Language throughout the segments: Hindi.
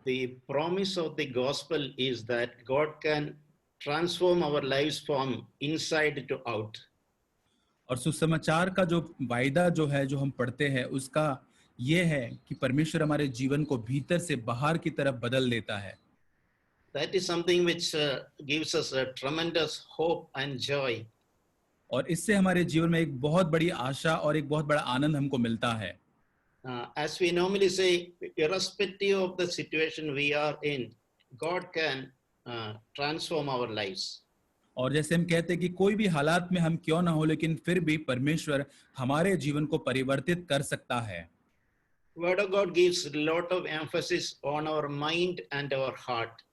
The promise of the gospel is that God can transform our lives from inside to out. और सुसमाचार का जो वायदा जो है जो हम पढ़ते हैं उसका ये है कि परमेश्वर हमारे जीवन को भीतर से बाहर की तरफ बदल देता है. That is something which gives us a tremendous hope and joy. और इससे हमारे जीवन में एक बहुत बड़ी आशा और एक बहुत बड़ा आनंद हमको मिलता है. As we normally say, irrespective of the situation we are in, God can transform our lives. और जैसे हम कहते हैं कि कोई भी हालात में हम क्यों ना हो लेकिन फिर भी परमेश्वर हमारे जीवन को परिवर्तित कर सकता है. Word of God gives a lot of emphasis on our mind and our heart.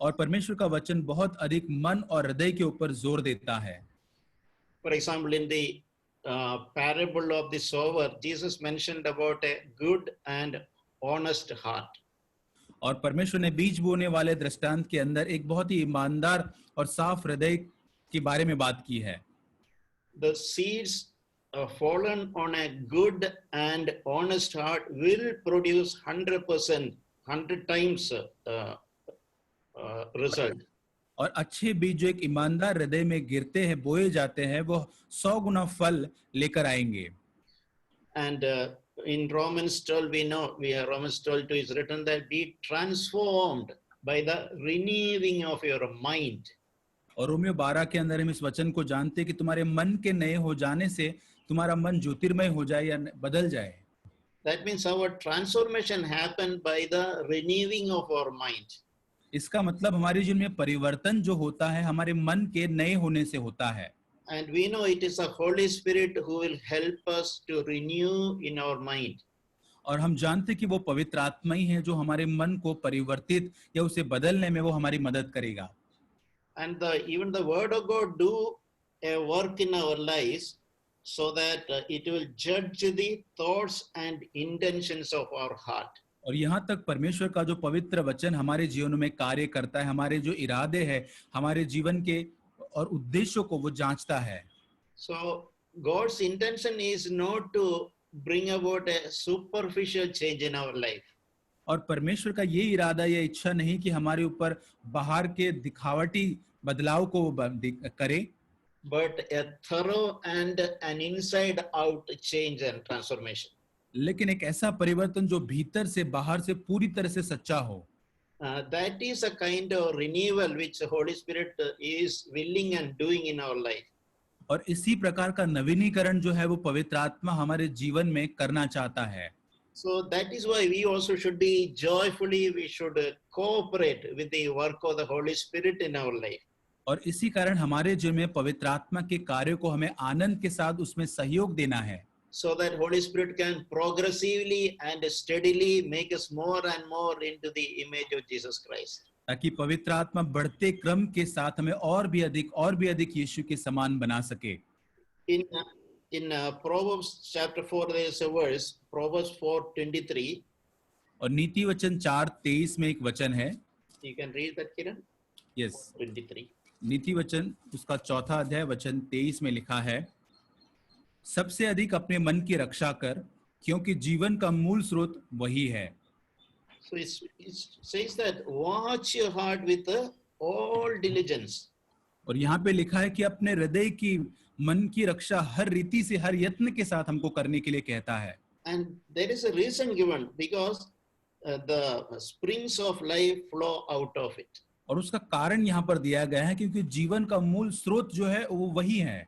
और परमेश्वर का वचन बहुत अधिक मन और हृदय के ऊपर जोर देता है. For example, in the parable of the sower, Jesus mentioned about a good and honest heart. और परमेश्वर ने बीज बोने वाले दृष्टांत के अंदर एक बहुत ही ईमानदार और साफ हृदय के बारे में बात की है. The seeds fallen on a good and honest heart will produce 100%, 100 times result. और अच्छे बीज जो एक ईमानदार हृदय में गिरते हैं बोए जाते हैं वो 100 गुना फल लेकर आएंगे. And in Romans 12 we know, Romans 12 is written that be transformed by the renewing of your mind. और रोमियो 12 के अंदर हम इस वचन को जानते हैं कि तुम्हारे मन के नए हो जाने से तुम्हारा मन ज्योतिर्मय हो जाए या बदल जाए. That means our transformation happened by the renewing of our mind. इसका मतलब हमारे जीवन में परिवर्तन जो होता है हमारे मन के नए होने से होता है. And we know it is the Holy Spirit who will help us to renew in our mind. और हम जानते कि वो पवित्र आत्मा ही है जो हमारे मन को परिवर्तित या उसे बदलने में वो हमारी मदद करेगा. And even the word of God do a work in our lives so that it will judge the thoughts and intentions of our heart. और यहाँ तक परमेश्वर का जो पवित्र वचन हमारे जीवन में कार्य करता है हमारे जो इरादे हैं हमारे जीवन के और उद्देश्यों को वो जांचता है. So God's intention is not to bring about a superficial change in our life. और परमेश्वर का ये इरादा या इच्छा नहीं कि हमारे ऊपर बाहर के दिखावटी बदलाव को करे, but a thorough and an inside out change and transformation. लेकिन एक ऐसा परिवर्तन जो भीतर से बाहर से पूरी तरह से सच्चा हो. That is a kind of renewal which the Holy Spirit is willing and doing in our life. और इसी प्रकार का नवीनीकरण जो है वो पवित्र आत्मा हमारे जीवन में करना चाहता है. So that is why we also should be joyfully, we should cooperate with the work of the Holy Spirit in our life. और इसी कारण हमारे जीवन में पवित्र आत्मा के कार्यों को हमें आनंद के साथ उसमें सहयोग देना है. So that Holy Spirit can progressively and steadily make us more and more into the image of Jesus Christ. ताकि पवित्र आत्मा बढ़ते क्रम के साथ हमें और भी अधिक यीशु के समान बना सके. In Proverbs chapter 4 there is a verse, Proverbs 4:23. और नीति वचन 4:23 में एक वचन है. You can read that, Kiran? Yes. 23. नीति वचन उसका 4 अध्याय वचन 23 में लिखा है, सबसे अधिक अपने मन की रक्षा कर क्योंकि जीवन का मूल स्रोत वही है. So it says that watch your heart with all diligence. और यहाँ पे लिखा है कि अपने हृदय की मन की रक्षा हर रीति से हर यत्न के साथ हमको करने के लिए कहता है. And there is a reason given because the springs of life flow out of it. और उसका कारण यहाँ पर दिया गया है क्योंकि जीवन का मूल स्रोत जो है वो वही है.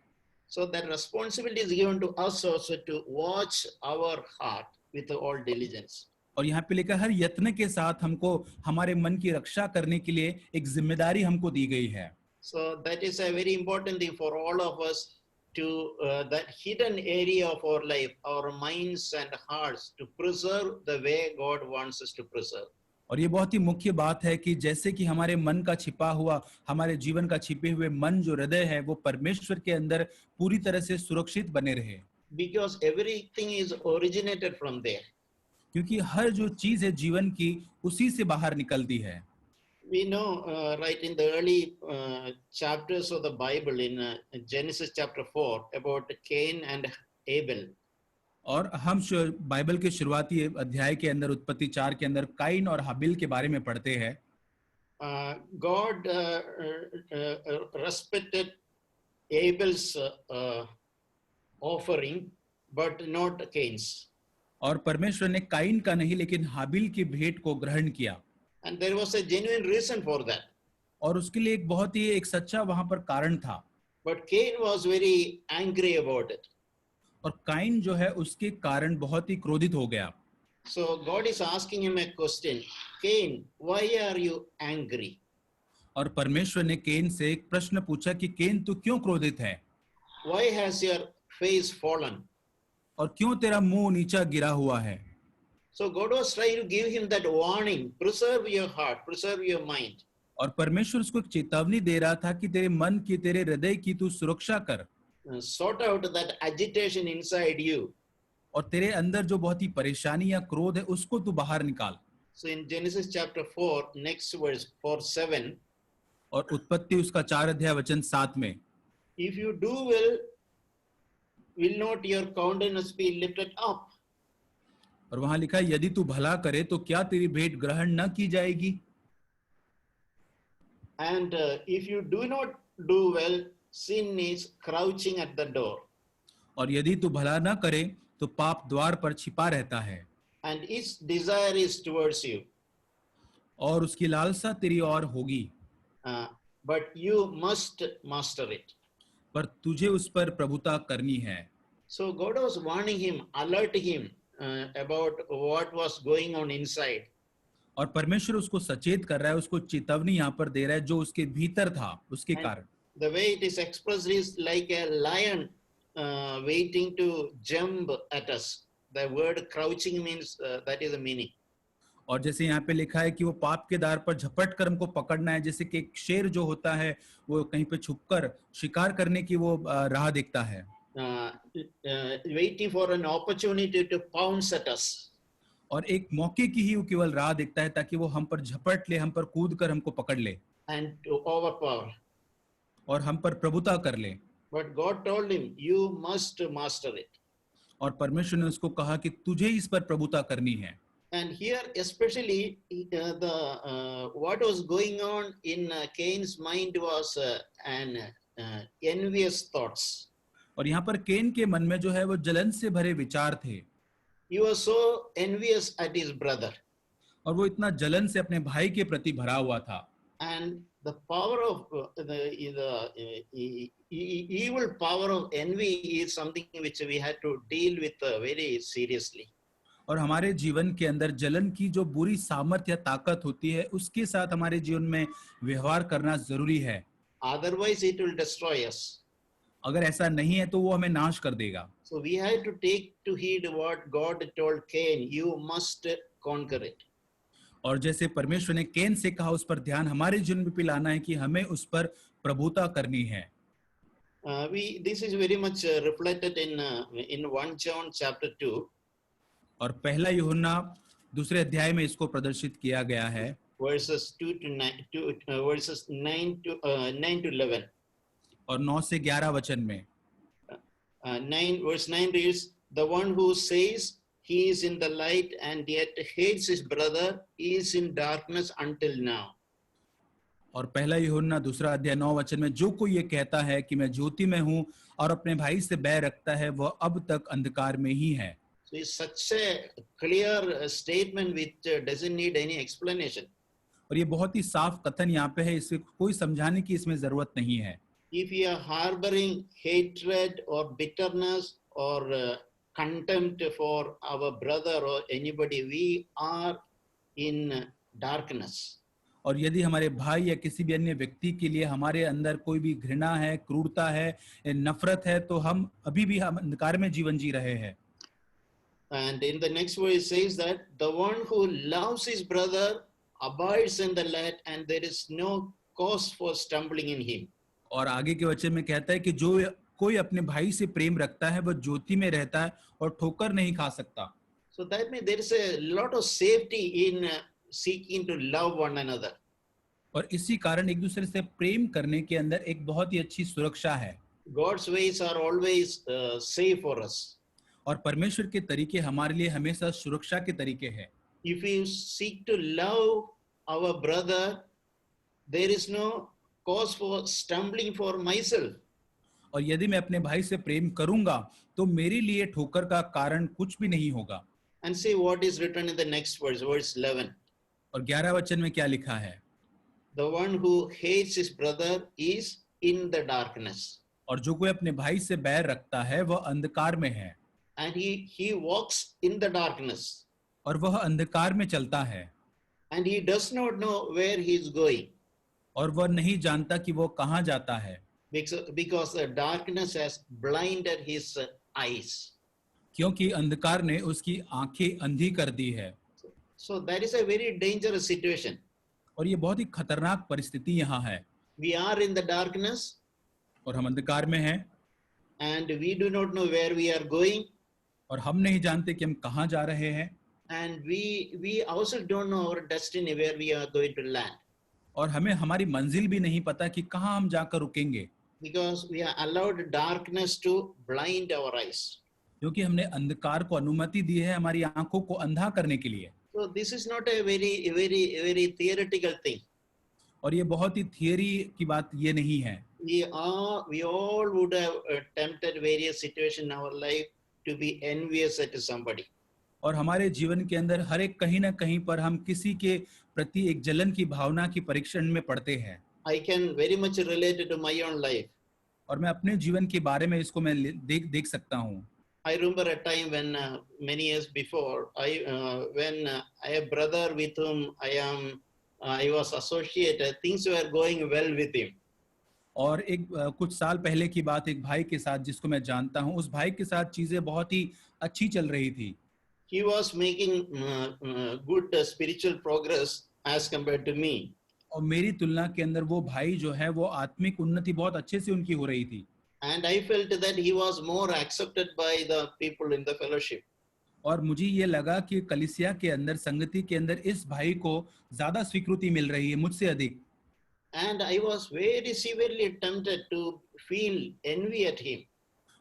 So that responsibility is given to us also to watch our heart with all diligence. और यहाँ पे लिखा हर यत्न के साथ हमको हमारे मन की रक्षा करने के लिए एक जिम्मेदारी हमको दी गई है. So that is a very important thing for all of us to that hidden area of our life, our minds and hearts, to preserve the way God wants us to preserve. और ये बहुत ही मुख्य बात है कि जैसे कि हमारे मन का छिपा हुआ हमारे जीवन का छिपे हुए मन जो हृदय है वो परमेश्वर के अंदर पूरी तरह से सुरक्षित बने रहे. Because everything is originated from there. क्योंकि हर जो चीज है जीवन की उसी से बाहर निकलती है. We know right in the early chapters of the Bible in Genesis chapter 4 about Cain and Abel. और हम बाइबल के शुरुआती अध्याय के अंदर उत्पत्ति 4 के अंदर काइन और हाबिल के बारे में पढ़ते हैं। God respected Abel's offering, but not Cain's. और परमेश्वर ने काइन का नहीं लेकिन हाबिल की भेंट को ग्रहण किया, And there was a genuine reason for that. और उसके लिए एक बहुत ही एक सच्चा वहां पर कारण था। But Cain was very angry about it. और काइन जो है उसके कारण बहुत ही क्रोधित हो गया। So God is asking him a question, Cain, why are you angry? और परमेश्वर ने केन से एक प्रश्न पूछा कि केन तू क्यों क्रोधित है, Why has your face fallen? और क्यों तेरा मुंह नीचा गिरा हुआ है। So God was trying to give him that warning, preserve your heart, preserve your mind. और परमेश्वर उसको एक चेतावनी दे रहा था कि तेरे मन की, तेरे हृदय की तू सुरक्षा कर, Sort out that agitation inside you. और तेरे अंदर जो बहुत ही परेशानी या क्रोध है उसको तू बाहर निकाल। So in Genesis chapter 4, next verse 4:7, और उत्पत्ति उसका 4 अध्याय वचन 7 में, if you do well, will not your countenance be lifted up? और वहां लिखा है यदि तू भला करे तो क्या तेरी भेंट ग्रहण न की जाएगी। And if you do not do well, sin is crouching at the door. और यदि तू भला न करे तो पाप द्वार पर छिपा रहता है, And its desire is towards you. और उसकी लालसा तेरी ओर होगी, But you must master it. पर तुझे उस पर प्रभुता करनी है। So God was warning him, alerting him about what was going on inside. और परमेश्वर उसको सचेत कर रहा है, उसको चेतावनी यहाँ पर दे रहा है जो उसके भीतर था उसके And कारण। the way it is expressed is like a lion waiting to jump at us. The word crouching means that is the meaning. और जैसे यहाँ पे लिखा है कि वो पाप के द्वार पर झपट कर हमको पकड़ना है, जैसे कि एक शेर जो होता है वो कहीं पे छुपकर शिकार करने की वो राह देखता है, Waiting for an opportunity to pounce at us. और एक मौके की ही वो केवल राह देखता है ताकि वो हम पर झपट ले, हम पर कूद कर हमको पकड़ ले And to overpower. और हम पर प्रभुता कर ले। But God told him, you must master it. और परमेश्वर ने उसको कहा कि तुझे इस पर प्रभुता करनी है। And here especially what was going on in Cain's mind was an envious thoughts. और यहाँ पर केन के मन में जो है वो जलन से भरे विचार थे, He was so envious at his brother. और वो इतना जलन से अपने भाई के प्रति भरा हुआ था। And the power of evil power of envy is something which we had to deal with very seriously. और हमारे जीवन के अंदर जलन की जो बुरी सामर्थ्य या ताकत होती है उसके साथ हमारे जीवन में व्यवहार करना जरूरी है। Otherwise it will destroy us. अगर ऐसा नहीं है तो वो हमें नाश कर देगा। So we have to take to heed what God told Cain, you must conquer it. और जैसे परमेश्वर ने केन से कहा उस पर ध्यान हमारे जीवन में भी लाना है कि हमें उस पर प्रभुता करनी है। This is very much reflected in 1 John chapter 2. और पहला यूहन्ना दूसरे अध्याय में इसको प्रदर्शित किया गया है, verses 2 to 9 verses 9 to 11. और 9 से 11 वचन में verse 9 reads, the one who says he is in the light and yet hates his brother is in darkness until now. और पहला यूहन्ना दूसरा अध्याय 9 वचन में जो कोई ये कहता है कि मैं ज्योति में हूँ और अपने भाई से बैर रखता है वह अब तक अंधकार में ही है। So it's such a clear statement which doesn't need any explanation. और ये बहुत ही साफ कथन यहाँ पे है, इससे कोई समझाने की इसमें जरूरत नहीं है। If you are harboring hatred or bitterness or contempt for our brother or anybody, we are in darkness. और यदि हमारे भाई या किसी भी अन्य व्यक्ति के लिए हमारे अंदर कोई भी घृणा है, क्रूरता है, नफरत है, तो हम अभी भी हम अंधकार में जीवन जी रहे हैं। And in the next verse it says that the one who loves his brother abides in the light and there is no cause for stumbling in him. और आगे के वचन में कहता है कि जो कोई अपने भाई से प्रेम रखता है वह ज्योति में रहता है और ठोकर नहीं खा सकता। So that means there is a lot of safety in seeking to love one another. और इसी कारण एक दूसरे से प्रेम करने के अंदर एक बहुत ही अच्छी सुरक्षा है। God's ways are always safe for us. और परमेश्वर के तरीके हमारे लिए हमेशा सुरक्षा के तरीके हैं। If you seek to love our brother, there is no cause for stumbling for myself. और यदि मैं अपने भाई से प्रेम करूंगा तो मेरे लिए ठोकर का कारण कुछ भी नहीं होगा। And see what is written in the next verse, verse 11. और 11 वचन में क्या लिखा है? The one who hates his brother is in the darkness, और जो कोई अपने भाई से बैर रखता है वह अंधकार में है, and he walks in the darkness, और वह अंधकार में चलता है, and he does not know where he is going, और वह नहीं जानता कि वो कहाँ जाता है, because the darkness has blinded his eyes. क्योंकि अंधकार ने उसकी आंखें अंधी कर दी है। So that is a very dangerous situation. और ये बहुत ही खतरनाक परिस्थिति यहाँ है। We are in the darkness, और हम अंधकार में हैं, and we do not know where we are going, और हम नहीं जानते कि हम कहाँ जा रहे हैं, and we ourselves don't know our destiny, where we are going to land, और हमें हमारी मंजिल भी नहीं पता कि कहाँ हम जाकर रुकेंगे, because we are allowed darkness to blind our eyes. क्योंकि हमने अंधकार को अनुमति दी है हमारी आंखों को अंधा करने के लिए। So this is not a very theoretical thing. और ये बहुत ही थियरी की बात ये नहीं है। We all would have tempted various situations in our life to be envious at somebody. और हमारे जीवन के अंदर हर एक कहीं ना कहीं पर हम किसी के प्रति एक जलन की भावना की परीक्षण में पड़ते हैं। I can very much relate to my own life. और मैं अपने जीवन के बारे में इसको मैं देख सकता हूँ। I remember a time when many years before, when I have a brother with whom I was associated, things were going well with him. और एक कुछ साल पहले की बात, एक भाई के साथ जिसको मैं जानता हूँ, उस भाई के साथ चीजें बहुत ही अच्छी चल रही थी। He was making good spiritual progress as compared to me. और मेरी तुलना के अंदर वो भाई जो है वो आत्मिक उन्नति बहुत अच्छे से उनकी हो रही थी। And I felt that he was more accepted by the people in the fellowship. और मुझे ये लगा कि कलीसिया के अंदर, संगति के अंदर इस भाई को ज्यादा स्वीकृति मिल रही है मुझसे अधिक। And I was very severely tempted to feel envy at him.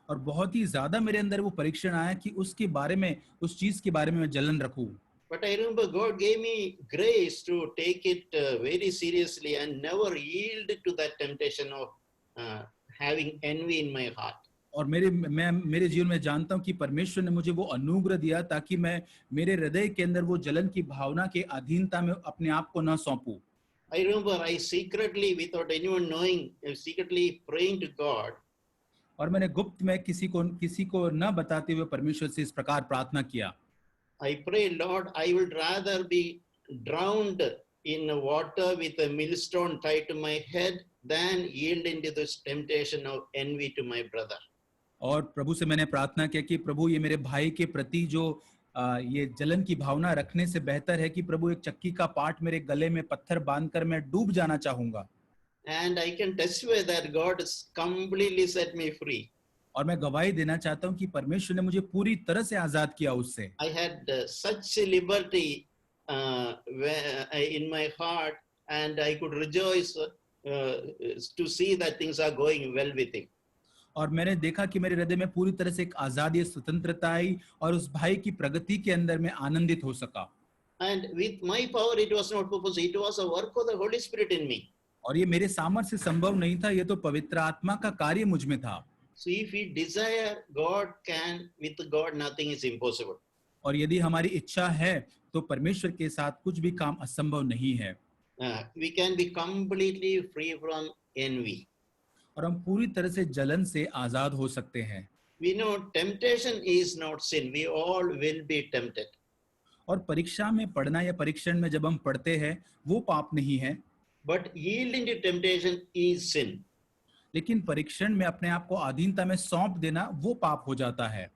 और बहुत ही ज्यादा मेरे अंदर वो परीक्षण आया कि उसके बारे में, उस चीज के बारे में मैं जलन रखूं। But I remember God gave me grace to take it very seriously and never yield to that temptation of having envy in my heart. और मेरे जीवन में जानता हूँ कि परमेश्वर ने मुझे वो अनुग्रह दिया ताकि मैं मेरे हृदय के अंदर वो जलन की भावना के अधीनता में अपने आप को न सौंपूं। I remember I secretly, without anyone knowing, secretly praying to God. और मैंने गुप्त में किसी को न बताते हुए परमेश्वर से इस प्रकार प्रार्थना किया। I pray, Lord, I would rather be drowned in water with a millstone tied to my head than yield into this temptation of envy to my brother. और प्रभु से मैंने प्रार्थना किया कि प्रभु ये मेरे भाई के प्रति जो ये जलन की भावना रखने से बेहतर है कि प्रभु एक चक्की का पाट मेरे गले में पत्थर बांधकर मैं डूब जाना चाहूंगा। And I can testify that God has completely set me free. और मैं गवाही देना चाहता हूँ कि परमेश्वर ने मुझे पूरी तरह से आजाद किया उससे। I had such liberty in my heart, and I could rejoice to see that things are going well with him. और मैंने देखा कि मेरे हृदय में पूरी तरह से एक आजादी, स्वतंत्रता आई और उस भाई की प्रगति के अंदर मैं आनंदित हो सका। And with my power, it was not purpose; it was a work of the Holy Spirit in me. और ये मेरे सामर्थ्य से संभव नहीं था, ये तो पवित्र आत्मा का कार्य मुझ में था। So if we desire, God can. With God, nothing is impossible. और यदि हमारी इच्छा है तो परमेश्वर के साथ कुछ भी काम असंभव नहीं है। We can be completely free from envy. और हम पूरी तरह से जलन से आजाद हो सकते हैं। We know temptation is not sin. We all will be tempted. और परीक्षा में पढ़ना या परीक्षण में जब हम पढ़ते हैं वो पाप नहीं है। But yielding to temptation is sin. लेकिन परीक्षण में अपने आप को अधीनता में सौंप देना वो पाप हो जाता है।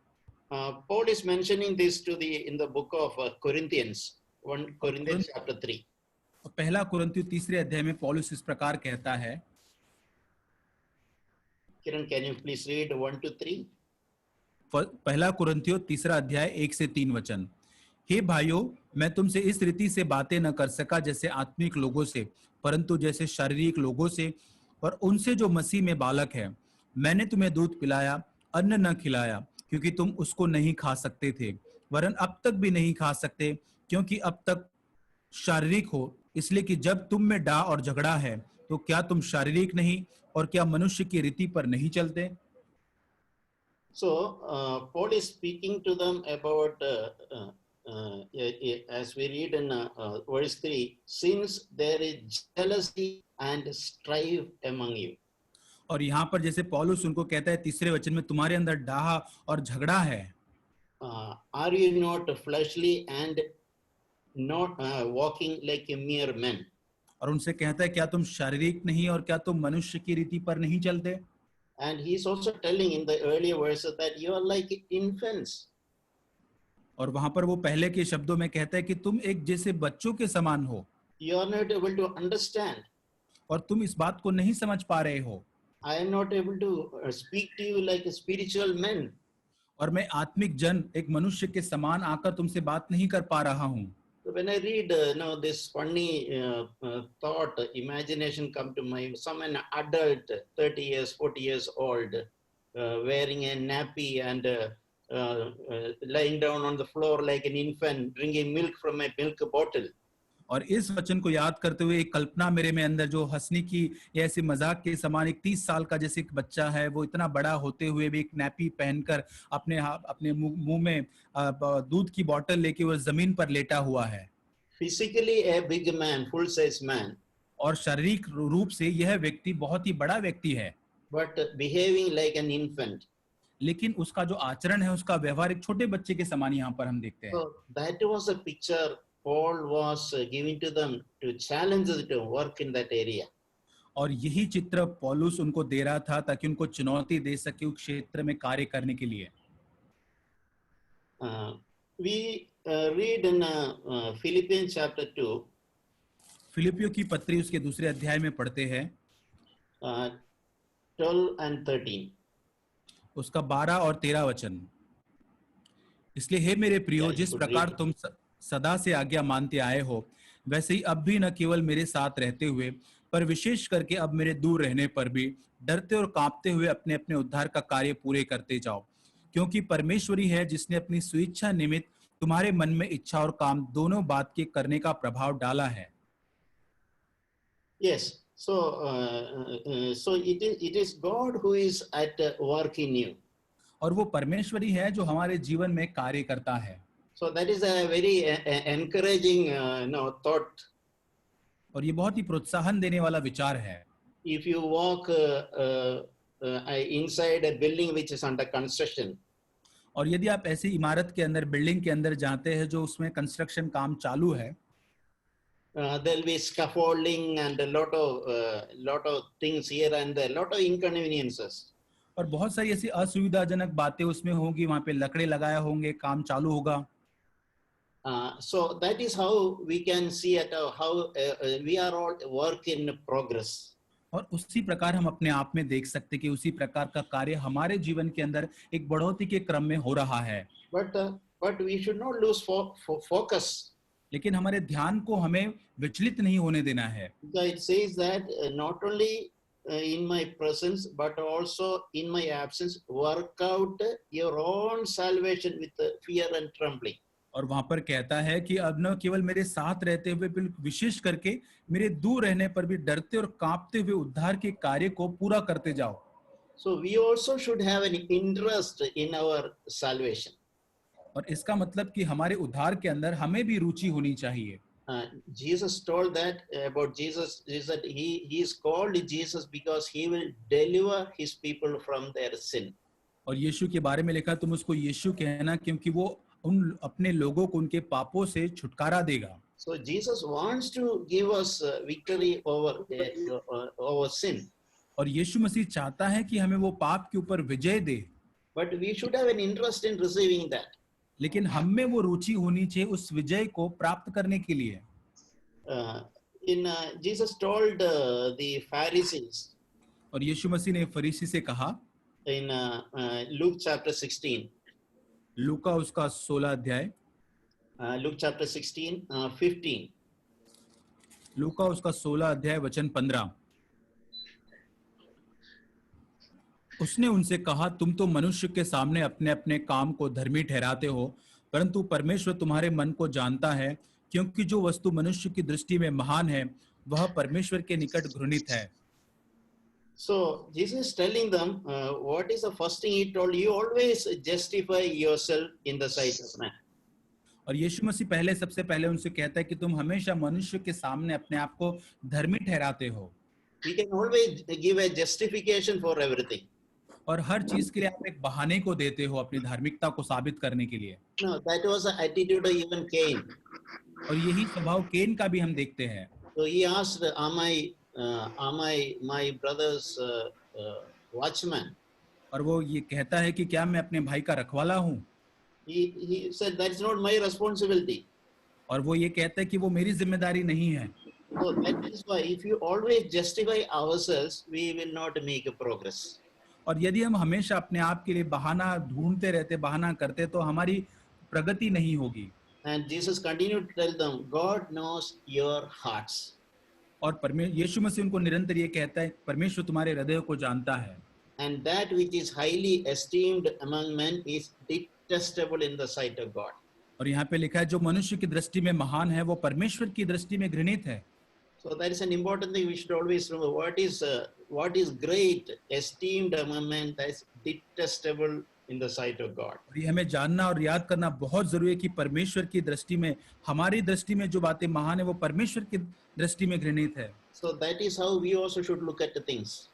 Paul is mentioning this in the book of Corinthians, 1 Corinthians chapter 3. पहला कुरिन्थियों 3 अध्याय में पौलुस इस प्रकार कहता है। Kiran, can you please read 1 to 3? पहला कुरिन्थियों 3 अध्याय 1 से 3 वचन। हे भाइयों, मैं तुमसे इस रीति से बातें न कर सका जैसे आत्मिक लोगों से, परंतु जैसे शारीरिक लोगों से और उनसे जो मसीह में बालक है। मैंने तुम्हें दूध पिलाया, अन्न न खिलाया, क्योंकि तुम उसको नहीं खा सकते थे, वरन अब तक भी नहीं खा सकते, क्योंकि अब तक शारीरिक हो। इसलिए कि जब तुम में डाह और झगड़ा है, तो क्या तुम शारीरिक नहीं और क्या मनुष्य की रीति पर नहीं चलते? So Paul is speaking to them about, as we read in verse 3, since there is jealousy and strife among you. और यहाँ पर जैसे पौलुस उनको कहता है तीसरे वचन में, तुम्हारे अंदर डाह और झगड़ा है, Are you not fleshly and not walking like a mere men? और उनसे कहता है क्या तुम शारीरिक नहीं और क्या तुम मनुष्य की रीति पर नहीं चलते? And he's also telling in the earlier verses that you are like infants. और वहां पर वो पहले के शब्दों में कहता है कि तुम एक जैसे बच्चों के समान हो You are not able to understand. और तुम इस बात को नहीं समझ पा रहे हो, I am not able to speak to you like a spiritual men. और मैं आत्मिक जन एक मनुष्य के समान आकर तुमसे बात नहीं कर पा रहा हूँ। So when I read this funny thought, imagination come to my, some an adult, 30 years, 40 years old, wearing a nappy and lying down on the floor like an infant, drinking milk from a milk bottle. और इस वचन को याद करते हुए एक कल्पना मेरे में अंदर जो हंसने की या ऐसे मजाक के समान, एक 30 साल का जैसे एक बच्चा है, वो इतना बड़ा होते हुए भी एक नैपी पहनकर अपने मुंह में दूध की बोतल लेके वो जमीन पर लेटा हुआ है। Physically a big man, full size man, और शारीरिक रूप से यह व्यक्ति बहुत ही बड़ा व्यक्ति है, but behaving like an infant. लेकिन उसका जो आचरण है, उसका व्यवहार एक छोटे बच्चे के समान यहाँ पर हम देखते हैं। So that was a picture Paul was giving to them to challenge them to work in that area. और यही चित्र पौलुस उनको दे रहा था ताकि उनको चुनौती दे सके उस क्षेत्र में कार्य करने के लिए। We read in Philippians chapter 2, फिलिपियों की पत्री उसके दूसरे अध्याय में पढ़ते हैं 12 and 13. उसका 12 और 13 वचन। इसलिए हे मेरे प्रियो, Yeah, you जिस could प्रकार read. तुम सदा से आज्ञा मानते आए हो, वैसे ही अब भी न केवल मेरे साथ रहते हुए, पर विशेष करके अब मेरे दूर रहने पर भी डरते और कांपते हुए अपने अपने उद्धार का कार्य पूरे करते जाओ, क्योंकि परमेश्वरी है जिसने अपनी स्वेच्छा निमित्त तुम्हारे मन में इच्छा और काम दोनों बात के करने का प्रभाव डाला है। Yes, so so it is God who is at work in you. और वो परमेश्वरी है जो हमारे जीवन में कार्य करता है। So that is a very encouraging thought. और ये बहुत ही प्रोत्साहन देने वाला विचार है। If you walk inside a building which is under construction, और यदि आप ऐसी इमारत के अंदर, बिल्डिंग के अंदर जाते हैं जो उसमें कंस्ट्रक्शन काम चालू है, there will be scaffolding and a lot of things here and there, lot of inconveniences. और बहुत सारी ऐसी असुविधाजनक बातें उसमें होंगी, वहां पे लकड़े लगाए होंगे, काम चालू होगा। So that is how we can see at how we are all work in progress. और उसी प्रकार हम अपने आप में देख सकते कि उसी प्रकार का कार्य हमारे जीवन के अंदर एक बढ़ोतरी के क्रम में हो रहा है। But we should not lose focus. लेकिन हमारे ध्यान को हमें विचलित नहीं होने देना है। It says that not only in my presence but also in my absence work out your own salvation with fear and trembling. और वहां पर कहता है कि अब न केवल मेरे साथ रहते हुए, विशेष करके मेरे दूर रहने पर भी डरते और कांपते हुए उद्धार के कार्य को पूरा करते जाओ। So we also should have an interest in our salvation. और इसका मतलब कि हमारे उद्धार के अंदर हमें भी रुचि होनी चाहिए। Jesus told that about Jesus is that he is called Jesus because he will deliver his people from their sin. और यीशु के बारे में लिखा, तुम उसको यीशु कहना क्योंकि वो उन अपने लोगों को उनके पापों से छुटकारा देगा। So Jesus wants to give us victory over sin. और यीशु मसीह चाहता है कि हमें वो पाप के ऊपर विजय दे। But we should have an interest in receiving that. लेकिन हम में वो रुचि होनी चाहिए उस विजय को प्राप्त करने के लिए। Jesus told the Pharisees. और यीशु मसीह ने फरीसी से कहा In Luke chapter 16. लूका उसका 16 अध्याय, Luke chapter 16, 15. लूका उसका 16 अध्याय वचन 15। उसने उनसे कहा, तुम तो मनुष्य के सामने अपने अपने काम को धर्मी ठहराते हो, परंतु परमेश्वर तुम्हारे मन को जानता है, क्योंकि जो वस्तु मनुष्य की दृष्टि में महान है वह परमेश्वर के निकट घृणित है। So Jesus is telling them, what is the first thing he told? You always justify yourself in the sight of man. और यीशु मसीह पहले सबसे पहले उनसे कहता है कि तुम हमेशा मनुष्य के सामने अपने आप को धर्मी ठहराते हो, We can always give a justification for everything. और हर चीज के लिए आप एक बहाने को देते हो अपनी धार्मिकता को साबित करने के लिए। No, that was the attitude of even Cain. और यही स्वभाव केन का भी हम देखते हैं। So he asked, am I my brother's watchman? और वो ये कहता है कि क्या मैं अपने भाई का रखवाला हूँ? He said, that's not my responsibility. और वो ये कहता है कि वो मेरी जिम्मेदारी नहीं है। So that is why if you always justify ourselves, we will not make a progress. और यदि हम हमेशा अपने आप के लिए बहाना ढूंढते रहते, बहाना करते, तो हमारी प्रगति नहीं होगी। And Jesus continued to tell them, God knows your hearts. और यीशु मसीह उनको निरंतर ये कहता है, परमेश्वर तुम्हारे हृदय को जानता है। And that which is highly esteemed among men is detestable in the sight of God. और यहाँ पे लिखा है, जो मनुष्य की दृष्टि में महान है वो परमेश्वर की दृष्टि में घृणित है। So that is an important thing we should always remember. What is great, esteemed among men, that is detestable in the sight of God. और ये हमें जानना और याद करना बहुत जरूरी है कि परमेश्वर की दृष्टि में, हमारी दृष्टि में जो बातें महान है वो परमेश्वर की दृष्टि में घृणित है। So that is how we also should look at the things.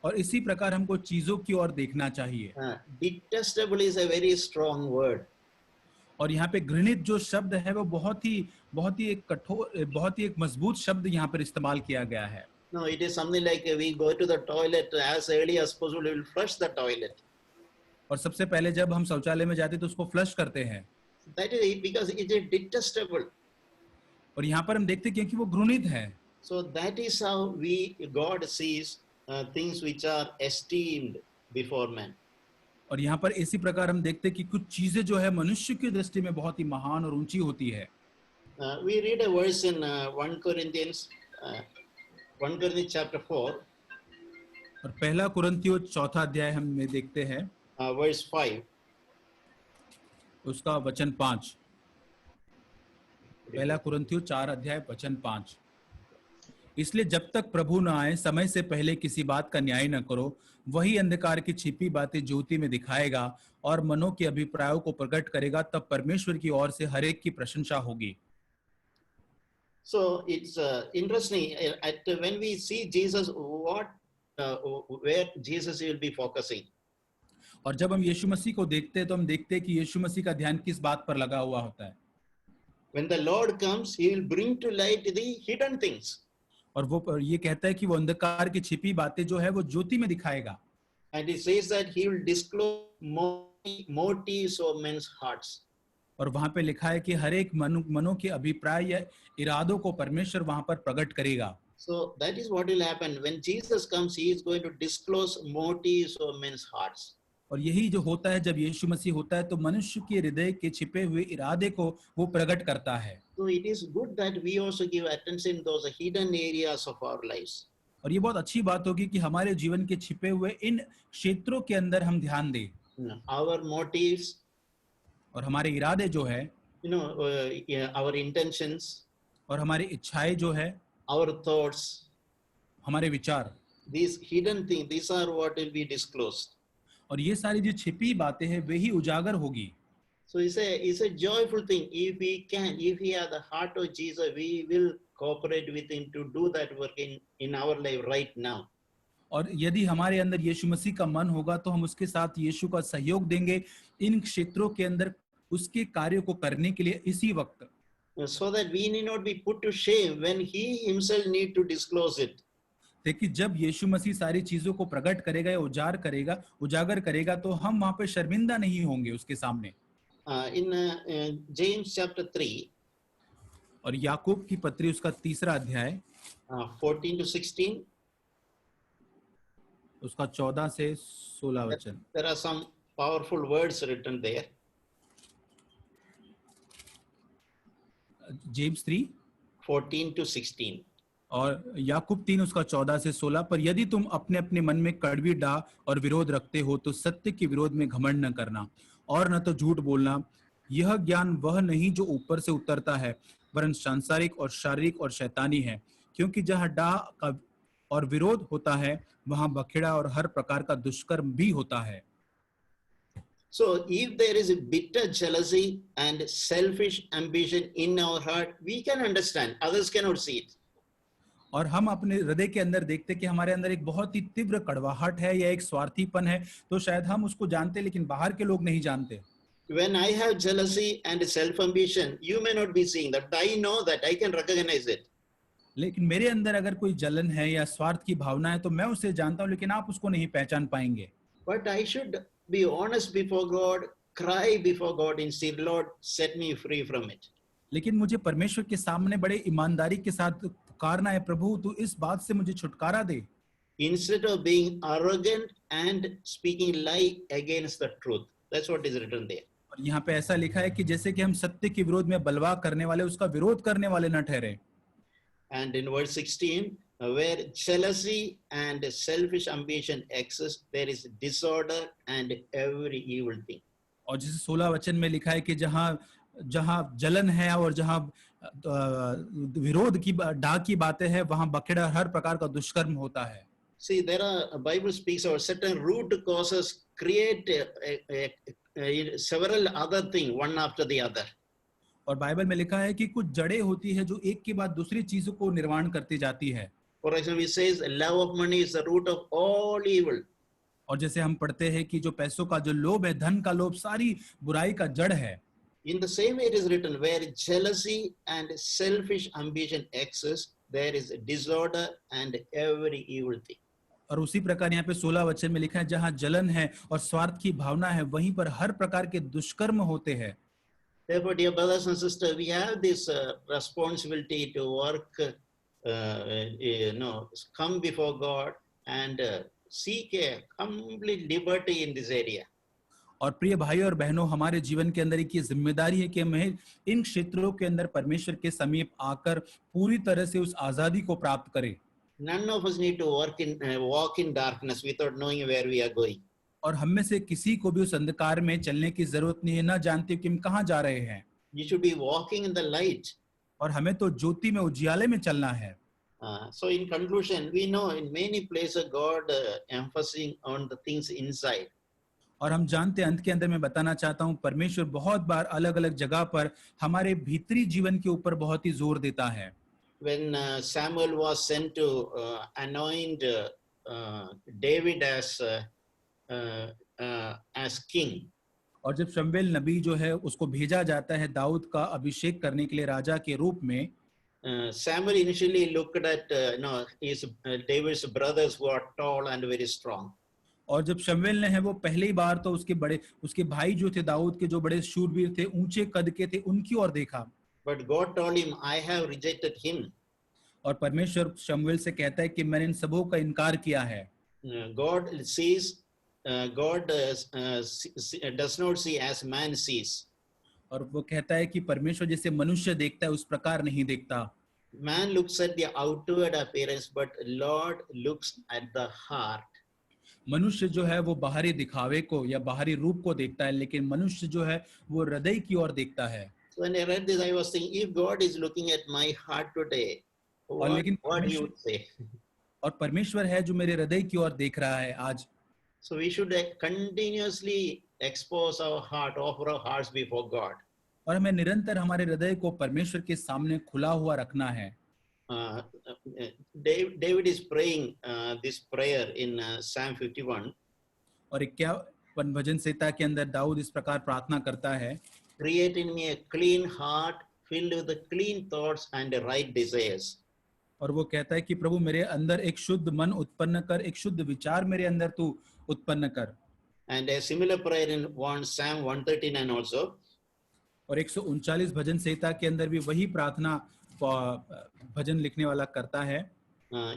और इसी प्रकार हमको चीजों की ओर देखना चाहिए। Detestable is a very strong word. और यहाँ पे घृणित जो शब्द है वो बहुत ही एक कठोर, बहुत ही एक मजबूत शब्द यहाँ पर इस्तेमाल किया गया है। No, it is something like we go to the toilet as early as possible. We will flush the toilet. और सबसे पहले जब हम शौचालय में जाते हैं तो उसको फ्लश करते हैं। That is because it is detestable. और यहाँ पर हम देखते हैं क्योंकि वो घृणित है। So that is how God sees things which are esteemed before man. और यहाँ पर इसी प्रकार हम देखते हैं कि कुछ चीजें जो है मनुष्य की दृष्टि में बहुत ही महान और ऊंची होती है। We read a verse in 1 Corinthians chapter 4, और पहला कुरिन्थियों चौथा अध्याय हम में देखते हैं, verse 5. उसका वचन 5। पहला कुरिन्थियों 4 अध्याय वचन 5। इसलिए जब तक प्रभु न आए, समय से पहले किसी बात का न्याय न करो। वही अंधकार की छिपी बातें ज्योति में दिखाएगा और मनों के अभिप्रायों को प्रकट करेगा। तब परमेश्वर की ओर से हर एक की प्रशंसा होगी। So it's interesting when we see Jesus, where Jesus will be focusing. और जब हम यीशु मसीह को देखते हैं तो हम देखते हैं कि यीशु मसीह का ध्यान किस बात पर लगा हुआ होता है। When the Lord comes, he will bring to light the hidden things. और वो ये कहता है कि वो अंधकार की छिपी बातें जो है वो ज्योति में दिखाएगा। And he says that he will disclose motives of men's hearts. और वहां पे लिखा है कि हर एक मनों के अभिप्राय या इरादों को परमेश्वर वहां पर प्रकट करेगा। So that is what will happen when Jesus comes. He is going to disclose motives of men's hearts. और यही जो होता है जब यीशु मसीह होता है तो मनुष्य के हृदय के छिपे हुए इरादे को वो प्रकट करता है। So it is good that we also give attention to those hidden areas of our lives. और ये बहुत अच्छी बात होगी कि हमारे जीवन के छिपे हुए इन क्षेत्रों के अंदर हम ध्यान दें। Our motives, और हमारे इरादे जो है, our intentions, और हमारी इच्छाएं जो है, our thoughts, हमारे विचार, these hidden things, these are what will be disclosed. और ये सारी जो छिपी बातें हैं वे ही उजागर होगी। So it's a joyful thing. If we have the heart of Jesus, we will cooperate with him to do that work in our life right now. और यदि हमारे अंदर यीशु मसीह का मन होगा तो हम उसके साथ यीशु का सहयोग देंगे इन क्षेत्रों के अंदर उसके कार्यों को करने के लिए इसी वक्त। So that we need not be put to shame when he himself need to disclose it. देखिए जब यीशु मसीह सारी चीजों को प्रकट करेगा या उजागर करेगा तो हम वहां पे शर्मिंदा नहीं होंगे उसके सामने। In James chapter 3, और याकूब की पत्री उसका 3 अध्याय 14 to 16, उसका 14 से 16 वचन। there are some powerful words written there. James 3 14 to 16. और याकूब 3 उसका 14 से 16, पर यदि तुम अपने अपने मन में कड़वी डाह और विरोध रखते हो तो सत्य के विरोध में घमंड न करना और न तो झूठ बोलना। यह ज्ञान वह नहीं जो ऊपर से उतरता है, वरन सांसारिक और शारीरिक और शैतानी है, क्योंकि जहाँ डाह का और विरोध होता है वहां बखेड़ा और हर प्रकार का दुष्कर्म भी होता है। So if there is a bitter jealousy and selfish ambition in our heart, we can understand, others cannot see it. और हम अपने हृदय के अंदर देखते कि हमारे अंदर एक बहुत ही तीव्र कड़वाहट है या एक स्वार्थीपन है, तो शायद हम उसको जानते लेकिन बाहर के लोग नहीं जानते। When I have jealousy and self-ambition, you may not be seeing that, but I know that, I can recognize it. लेकिन मेरे अंदर अगर कोई जलन है या स्वार्थ की भावना है तो मैं उसे जानता हूं, लेकिन आप उसको नहीं पहचान पाएंगे। But I should be honest before God, cry before God instead, Lord, set me free from it. लेकिन मुझे परमेश्वर के सामने बड़े ईमानदारी के साथ पुकारना है, प्रभु तू इस बात से मुझे छुटकारा दे। Instead of being arrogant and speaking lie against the truth. That's what is written there. और यहाँ पे ऐसा लिखा है कि जैसे कि हम सत्य के विरोध में बलवा करने वाले, उसका विरोध करने वाले न ठहरे। And in verse 16, where jealousy and selfish ambition exist, there is disorder and every evil thing. और जैसे 16 वचन में लिखा है कि जहाँ जहाँ जलन है और जहाँ विरोध की डाह की बातें हैं, वहां बखेड़ा हर प्रकार का दुष्कर्म होता है। See, there are, Bible speaks about certain root causes create several other things, one after the other. और बाइबल में लिखा है कि कुछ जड़ें होती है जो एक के बाद दूसरी चीजों को निर्माण करती जाती है। For example, it says love of money is the root of all evil. और जैसे हम पढ़ते हैं कि जो पैसों का जो लोभ है, धन का लोभ सारी बुराई का जड़ है। In the same way it is written, where jealousy and selfish ambition exist, there is disorder and every evil thing. और उसी प्रकार यहाँ पे 16 वचन में लिखा है, जहाँ जलन है और स्वार्थ की भावना है, वहीं पर हर प्रकार के दुष्कर्म होते हैं। Therefore, dear brothers and sisters, we have this responsibility to work, come before God and seek a complete liberty in this area. और प्रिय भाई और बहनों, हमारे जीवन के अंदर एक ये जिम्मेदारी है कि हमें इन क्षेत्रों के अंदर परमेश्वर के समीप आकर पूरी तरह से उस आजादी को प्राप्त करें। None of us need to walk in darkness without knowing where we are going. और हम में से किसी को भी उस अंधकार में चलने की जरूरत नहीं है, न जानते कि हम कहाँ जा रहे हैं। You should be walking in the light. और हमें तो ज्योति में, उजियाले में चलना है। So in conclusion, we know in many places God emphasizing on the things inside. और हम जानते हैं, अंत के अंदर मैं बताना चाहता हूँ, परमेश्वर बहुत बार अलग अलग जगह पर हमारे भीतरी जीवन के ऊपर बहुत ही जोर देता है। When Samuel was sent to anoint David as king, और जब शमूएल नबी जो है उसको भेजा जाता है दाऊद का अभिषेक करने के लिए राजा के रूप में, Samuel initially looked at his David's brothers who are tall and very strong. और जब शमूएल ने है वो पहली बार तो उसके भाई जो थे दाऊद के, जो बड़े शूरवीर थे, ऊंचे कद के थे, उनकी ओर देखा। But God told him, I have rejected him. और परमेश्वर शमूएल से कहता है कि मैंने इन सबों का इनकार किया है। God does not see as man sees. और वो कहता है कि परमेश्वर जैसे मनुष्य देखता है उस प्रकार नहीं देखता। Man looks at the outward appearance, but Lord looks at the heart. मनुष्य जो है वो बाहरी दिखावे को या बाहरी रूप को देखता है, लेकिन मनुष्य जो है वो हृदय की ओर देखता है। So when I read this, I was thinking, if God is looking at my heart today, what he would say? और परमेश्वर है जो मेरे हृदय की ओर देख रहा है आज। So we should continuously expose our heart, offer our hearts before God. और हमें निरंतर हमारे हृदय को परमेश्वर के सामने खुला हुआ रखना है। David is praying this prayer in Psalm 51. और 51 भजन संहिता के अंदर दाऊद इस प्रकार प्रार्थना करता है, Create in me a clean heart, filled with the clean thoughts and the right desires. और वो कहता है कि प्रभु मेरे अंदर एक शुद्ध मन उत्पन्न कर, एक शुद्ध विचार मेरे अंदर तू उत्पन्न कर। And a similar prayer in Psalm 139 also. और 139 भजन संहिता के अंदर भी वही प्रार्थना भजन लिखने वाला करता है।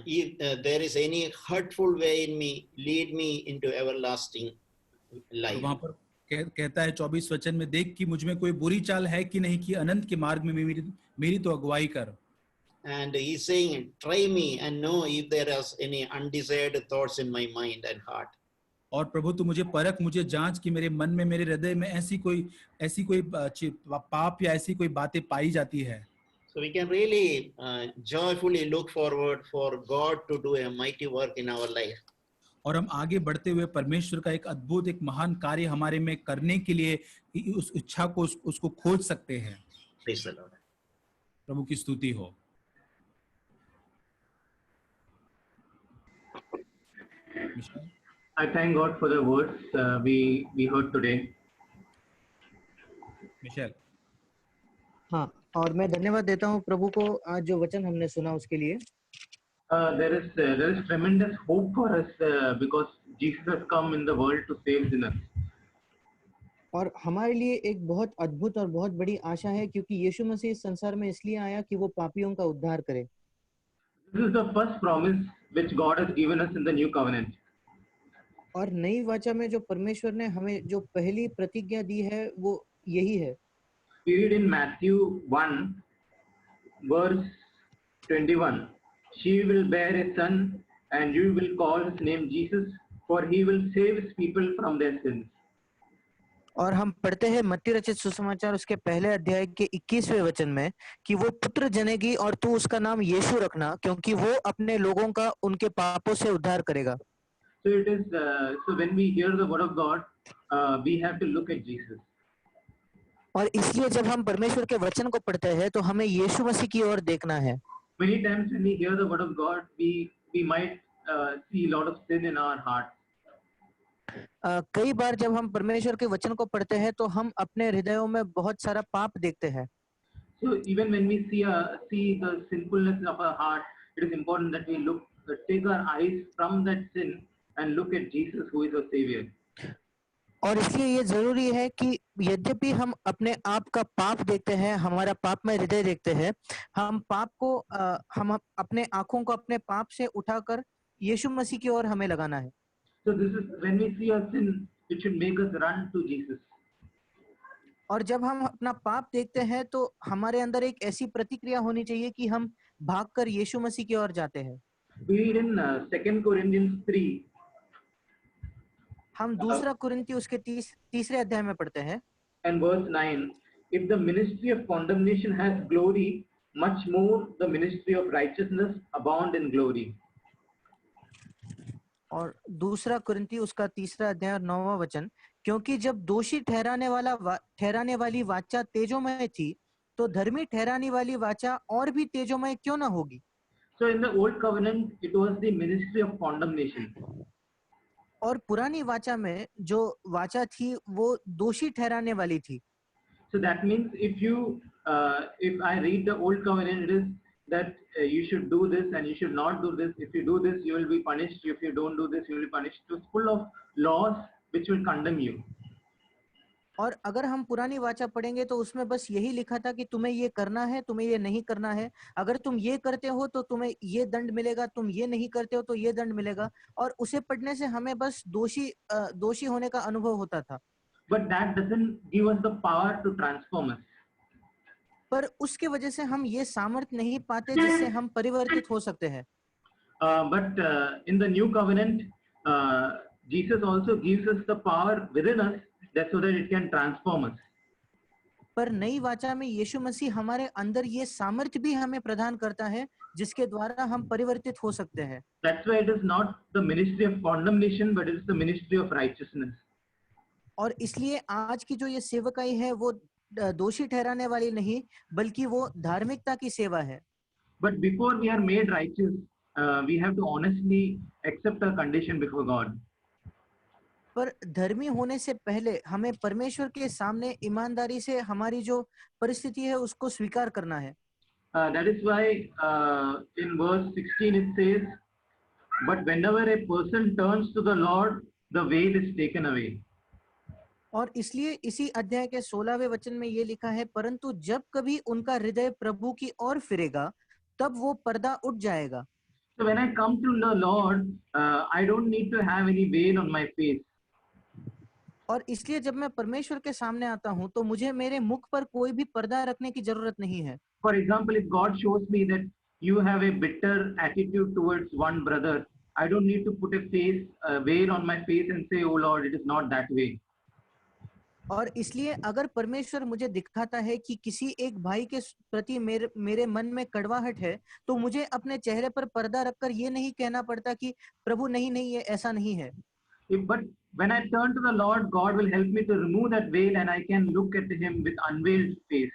If there is any hurtful way in me, lead me into everlasting life. वहां पर कहता है 24 वचन में, देख कि मुझ में कोई बुरी चाल है कि नहीं, कि अनंत के मार्ग में मेरी तो अगुवाई कर। and he's saying, try me and know if there is any undesired thoughts in my mind and heart. और प्रभु तू मुझे परख, मुझे जांच कि मेरे मन में, मेरे हृदय में ऐसी कोई पाप या ऐसी कोई बातें पाई जाती है. So we can really joyfully look forward for God to do a mighty work in our life. और हम आगे बढ़ते हुए परमेश्वर का एक अद्भुत, एक महान कार्य हमारे में करने के लिए उस इच्छा को, उसको खोज सकते हैं. Praise the Lord. प्रभु की स्तुति हो. I thank God for the words we heard today. Michelle. हाँ, और मैं धन्यवाद देता हूँ प्रभु को आज जो वचन हमने सुना उसके लिए. There is tremendous hope for us because Jesus has come in the world to save sinners. और हमारे लिए एक बहुत अद्भुत और बहुत बड़ी आशा है क्योंकि यीशु मसीह इस संसार में इसलिए आया कि वो पापियों का उद्धार करे. This is the first promise which God has given us in the new covenant. और नई वाचा में जो परमेश्वर ने हमें जो पहली प्रतिज्ञा दी है वो यही है. We read in Matthew 1 verse 21, she will bear a son and you will call his name Jesus, for he will save his people from their sins. और हम पढ़ते हैं मत्ती रचित सुसमाचार उसके पहले अध्याय के 21वें वचन में कि वो पुत्र जनेगी और तू उसका नाम यीशु रखना क्योंकि वो अपने लोगों का उनके पापों से उद्धार करेगा. So it is so when we hear the word of God, we have to look at Jesus. और इसलिए जब हम परमेश्वर के वचन को पढ़ते हैं तो हमें यीशु मसीह की ओर देखना है. Many times when we hear the word of God, we might see a lot of sin in our heart. कई बार जब हम परमेश्वर के वचन को पढ़ते हैं तो हम अपने हृदयों में बहुत सारा पाप देखते हैं. So even when we see the sinfulness of our heart, it is important that we take our eyes from that sin and look at Jesus, who is our Savior. और इसलिए ये जरूरी है कि यद्यपि हम अपने आप का पाप देखते हैं, हमारा पाप में हृदय देखते हैं, हम पाप को हम अपने आंखों को अपने पाप से उठाकर यीशु मसीह की ओर हमें लगाना है. So this is when we see our sin, it should make us run to Jesus. और जब हम अपना पाप देखते हैं तो हमारे अंदर एक ऐसी प्रतिक्रिया होनी चाहिए कि हम भागकर यीशु मसीह की ओर जाते हैं. We read in 2 Corinthians 3. हम दूसरा कुरिन्ती उसके तीसरे अध्याय में पढ़ते हैं. And verse 9, if the ministry of condemnation has glory, much more the ministry of righteousness abound in glory. और दूसरा कुरिन्ती उसका तीसरा अध्याय और 9वां वचन, क्योंकि जब दोषी ठहराने वाली वाचा तेजोमय थी तो धर्मी ठहराने वाली वाचा और भी तेजोमय क्यों ना होगी. So in the old covenant, it was the ministry of condemnation. और पुरानी वाचा में जो वाचा थी वो दोषी ठहराने वाली थी. So that means if I read the old covenant, it is that you should do this and you should not do this. If you do this, you will be punished. If you don't do this, you will be punished. So it's full of laws which will condemn you. और अगर हम पुरानी वाचा पढ़ेंगे तो उसमें बस यही लिखा था कि तुम्हें ये करना है, तुम्हें ये नहीं करना है. अगर तुम ये करते हो तो तुम्हें ये दंड मिलेगा, तुम ये नहीं करते हो तो ये दंड मिलेगा. और उसे पढ़ने से हमें बस दोषी होने का अनुभव होता था. But that doesn't give us the power to transform us. पर उसके वजह से हम ये सामर्थ्य नहीं पाते जिससे हम परिवर्तित हो सकते हैं. But in the new covenant, Jesus also gives us the power within us, that so that it can transform us. पर नई वाचा में यीशु मसीह हमारे अंदर ये सामर्थ्य भी हमें प्रदान करता है जिसके द्वारा हम परिवर्तित हो सकते हैं. That's why it is not the ministry of condemnation, but it is the ministry of righteousness. और इसलिए आज की जो ये सेवकाई है वो दोषी ठहराने वाली नहीं बल्कि वो धार्मिकता की सेवा है. But before we are made righteous, we have to honestly accept our condition before God. पर धर्मी होने से पहले हमें परमेश्वर के सामने ईमानदारी से हमारी जो परिस्थिति है उसको स्वीकार करना है. That is why in verse 16 it says, but whenever a person turns to the Lord, the veil is taken away. और इसलिए इसी अध्याय के 16वें वचन में ये लिखा है, परंतु जब कभी उनका हृदय प्रभु की ओर फिरेगा तब वो पर्दा उठ जाएगा. So when I come to the Lord, I don't need to have any veil on my face. और इसलिए जब मैं परमेश्वर के सामने आता हूँ तो मुझे मेरे मुख पर कोई भी पर्दा रखने की जरूरत नहीं है. For example, if God shows me that you have a bitter attitude towards one brother, I don't need to put a veil on my face and say, oh Lord, it is not that way. और इसलिए अगर परमेश्वर मुझे दिखाता है कि किसी एक भाई के प्रति मेरे मन में कड़वाहट है, तो मुझे अपने चेहरे पर पर्दा रखकर ये नहीं कहना पड़ता कि प्रभु नहीं नहीं, ये ऐसा नहीं है. But when I turn to the Lord, God will help me to remove that veil and I can look at him with unveiled face.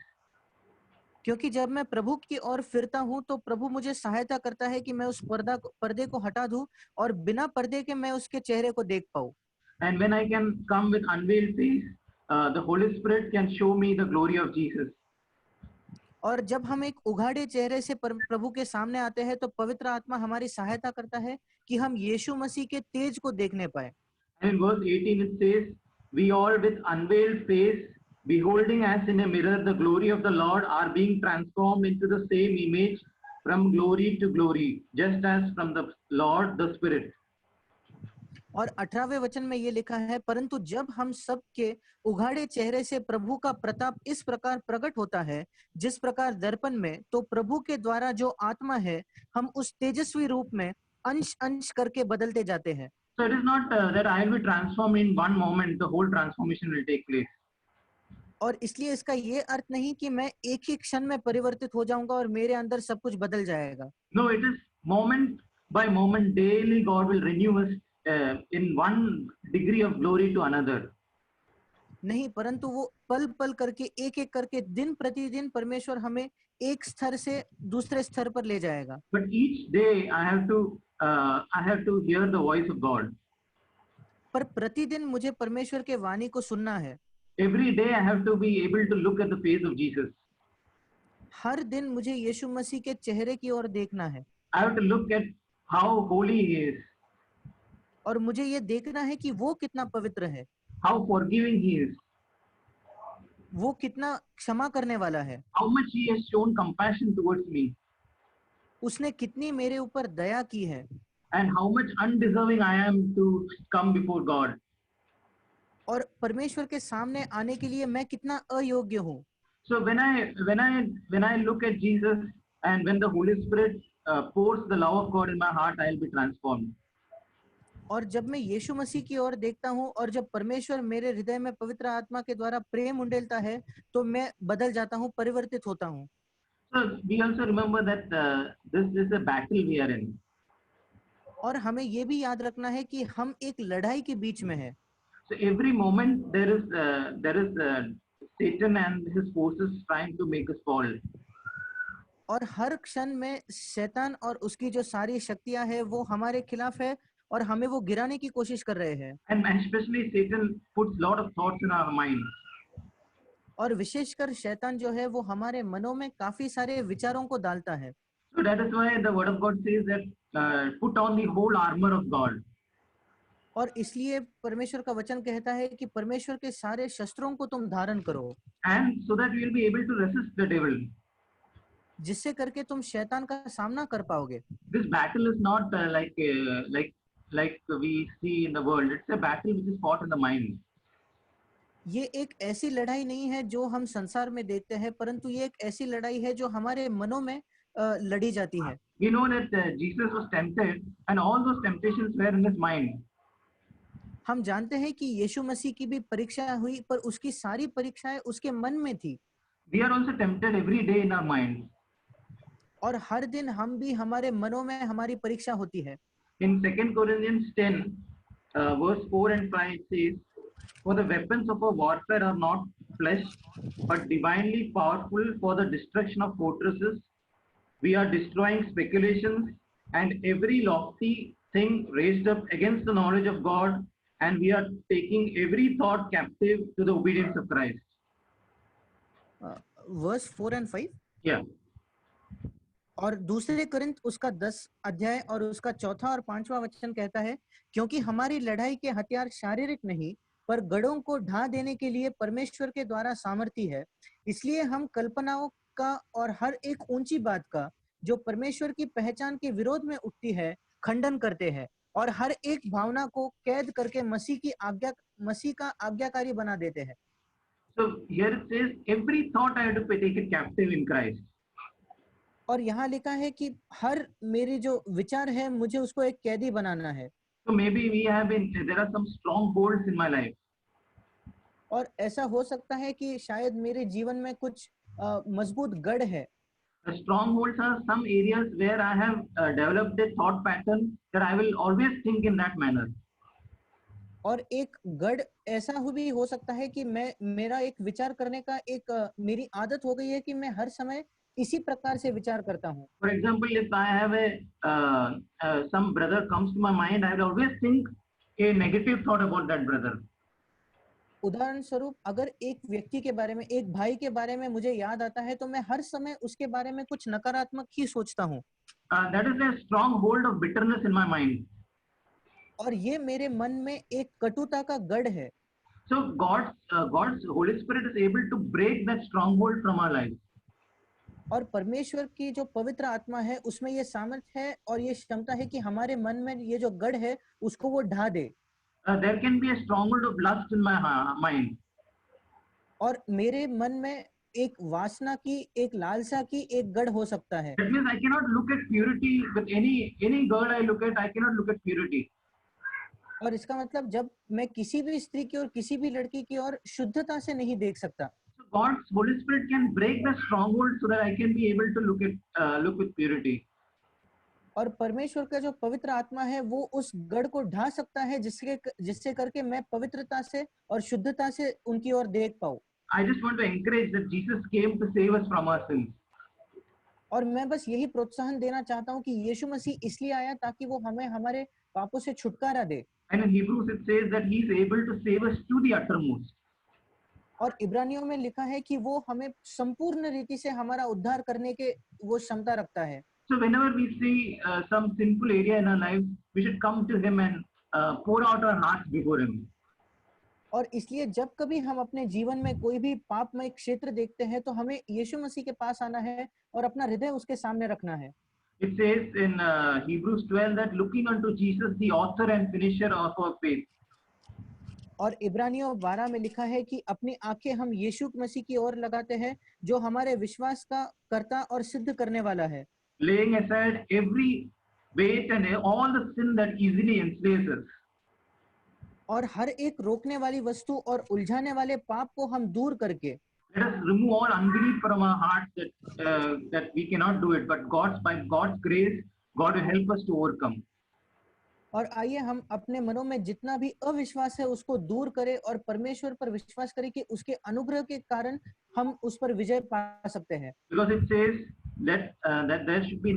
क्योंकि जब मैं प्रभु की ओर फिरता हूँ तो प्रभु मुझे सहायता करता है कि मैं उस पर्दे को हटा दूं और बिना पर्दे के मैं उसके चेहरे को देख पाऊं. And when I can come with unveiled face, the Holy Spirit can show me the glory of Jesus. और जब हम एक उघाड़े चेहरे से प्रभु के सामने आते हैं तो पवित्र आत्मा हमारी सहायता करता है कि हम यीशु मसीह के तेज को देखने पाए. And in verse 18 it says, we all with unveiled face, beholding as in a mirror the glory of the Lord, are being transformed into the same image from glory to glory, just as from the Lord the Spirit. और 18वें वचन में ये लिखा है, परंतु जब हम सब के उघाड़े चेहरे से प्रभु का प्रताप इस प्रकार प्रकट होता है जिस प्रकार दर्पण में, तो प्रभु के द्वारा जो आत्मा है हम उस तेजस्वी रूप में अंश अंश करके बदलते जाते हैं. So it is not that I will be transformed in one moment, the whole transformation will take place. और इसलिए इसका ये अर्थ नहीं कि मैं एक ही क्षण में परिवर्तित हो जाऊंगा और मेरे अंदर सब कुछ बदल जाएगा. No, it is moment by moment, daily God will renew us in one degree of glory to another. नहीं, परंतु वो पल पल करके एक एक करके दिन प्रतिदिन परमेश्वर हमें एक स्तर से दूसरे स्तर पर ले जाएगा. But each day I have to hear the voice of God. पर प्रतिदिन मुझे परमेश्वर के वाणी को सुनना है. Every day I have to be able to look at the face of Jesus. हर दिन मुझे यीशु मसीह के चेहरे की ओर देखना है. I have to look at how holy he is, और मुझे ये देखना है कि वो कितना पवित्र है, how forgiving he is, वो कितना क्षमा करने वाला है, how much he has shown compassion towards me, उसने कितनी मेरे ऊपर दया की है, and how much undeserving I am to come before God. और परमेश्वर के सामने आने के लिए मैं कितना अयोग्य हूँ. So when I look at Jesus and when the Holy Spirit pours the love of God in my heart, I will be transformed. और जब मैं यीशु मसीह की ओर देखता हूँ और जब परमेश्वर मेरे हृदय में पवित्र आत्मा के द्वारा प्रेम उंडेलता है तो मैं बदल जाता हूँ, परिवर्तित होता हूँ. So we also remember that this is a battle we are in. और हमें ये भी याद रखना है कि हम एक लड़ाई के बीच में हैं. So every moment there is Satan and his forces trying to make us fall. और हर क्षण में शैतान और उसकी जो सारी शक्तियां हैं वो हमारे खिलाफ है और हमें वो गिराने की कोशिश कर रहे हैं. And especially Satan puts lot of thoughts in our mind. और विशेषकर शैतान जो है वो हमारे मनों में काफी सारे विचारों को डालता है. So that is why the word of God says that put on the whole armor of God. और इसलिए परमेश्वर का वचन कहता है कि परमेश्वर के सारे शस्त्रों को तुम धारण करो, And so that you will be able to resist the devil. जिससे करके तुम शैतान का सामना कर पाओगे. This battle is not like we see in the world. It's a battle which is fought in the mind. ये एक ऐसी लड़ाई नहीं है जो हम संसार में देखते हैं, परंतु ये एक ऐसी लड़ाई है जो हमारे मनों में लड़ी जाती है. We know that Jesus was tempted and all those temptations were in his mind. हम जानते हैं कि यीशु मसीह की भी परीक्षा हुई, पर उसकी सारी परीक्षाएं उसके मन में थी. We are also tempted every day in our mind. और हर दिन हम भी हमारे मनों में हमारी परीक्षा होती है. In 2 Corinthians 10, verse 4 and 5 it says, for the weapons of our warfare are not flesh, but divinely powerful for the destruction of fortresses. We are destroying speculations and every lofty thing raised up against the knowledge of God, and we are taking every thought captive to the obedience of Christ. Verse 4 and 5. Yeah. और दूसरे कोरिन्थ उसका 10 अध्याय और उसका 4था और 5वां वचन कहता है, क्योंकि हमारी लड़ाई के हथियार शारीरिक नहीं पर गढ़ों को ढा देने के लिए परमेश्वर के द्वारा सामर्थी है. इसलिए हम कल्पनाओं का और हर एक ऊंची बात का जो परमेश्वर की पहचान के विरोध में उठती है खंडन करते हैं और हर एक भावना को कैद करके मसीह का आज्ञाकारी बना देते हैं. So here it says every thought I have to take it captive in Christ. और यहाँ लिखा है कि हर मेरी जो विचार है मुझे उसको एक कैदी बनाना है। So maybe there are some strongholds in my life. और ऐसा हो सकता है कि शायद मेरे जीवन में कुछ मजबूत गढ़ है। The strongholds are some areas where I have developed a thought pattern that I will always think in that manner. और एक गढ़ ऐसा भी हो सकता है कि मेरा एक विचार करने का एक मेरी आदत हो गई है कि मैं हर समय इसी प्रकार से विचार करता हूँ। For example, if I have some brother comes to my mind, I will always think a negative thought about that brother. उदाहरण स्वरूप अगर एक व्यक्ति के बारे में, एक भाई के बारे में मुझे याद आता है तो मैं हर समय उसके बारे में कुछ नकारात्मक ही सोचता हूँ। That is a stronghold of bitterness in my mind. और ये मेरे मन में एक कटुता का गढ़ है। So God's Holy Spirit is able to break that stronghold from our lives. और परमेश्वर की जो पवित्र आत्मा है उसमें ये सामर्थ्य है और ये क्षमता है कि हमारे मन में ये जो गढ़ है उसको वो ढा दे। There can be a stronghold of lust in my mind. और मेरे मन में एक वासना की, एक लालसा की एक गढ़ हो सकता है। That means I cannot look at purity with any girl I look at. I cannot look at purity. और इसका मतलब जब मैं किसी भी स्त्री की और किसी भी लड़की की और शुद्धता से नहीं देख सकता। So God's Holy Spirit can break the stronghold so that I can be able to look with purity. और परमेश्वर का जो पवित्र आत्मा है वो उस गढ़ को ढा सकता है जिससे करके मैं पवित्रता से और शुद्धता से उनकी ओर देख पाऊं। I just want to encourage that Jesus came to save us from our sins. और मैं बस यही प्रोत्साहन देना चाहता हूं कि यीशु मसीह इसलिए आया ताकि वो हमें हमारे पापों से छुटकारा दे। And in Hebrews it says that He is able to save us to the uttermost. और इब्रानियों में लिखा है कि वो हमें संपूर्ण रीति से हमारा उद्धार करने के वो क्षमता रखता है। So whenever we see some sinful area in our life, we should come to Him and pour out our hearts before Him. और इसलिए जब कभी हम अपने जीवन में कोई भी पापमय क्षेत्र देखते हैं तो हमें यीशु मसीह के पास आना है और अपना हृदय उसके सामने रखना है। It says in Hebrews 12 that looking unto Jesus, the author and finisher of our faith. और इब्रानियों 12 में लिखा है कि अपनी आंखें हम यीशु मसीह की ओर लगाते हैं जो हमारे विश्वास का कर्ता और सिद्ध करने वाला है। Laying aside every weight and all the sin that easily enslaves us. और हर एक रोकने वाली वस्तु और उलझाने वाले पाप को हम दूर करके Let us remove all unbelief from our hearts that we cannot do it, but by God's grace, God will help us to overcome. और आइए हम अपने मनों में जितना भी अविश्वास है उसको दूर करें और परमेश्वर पर विश्वास करें कि उसके अनुग्रह के कारण हम उस पर विजय पा सकते हैं। Because it says that there should be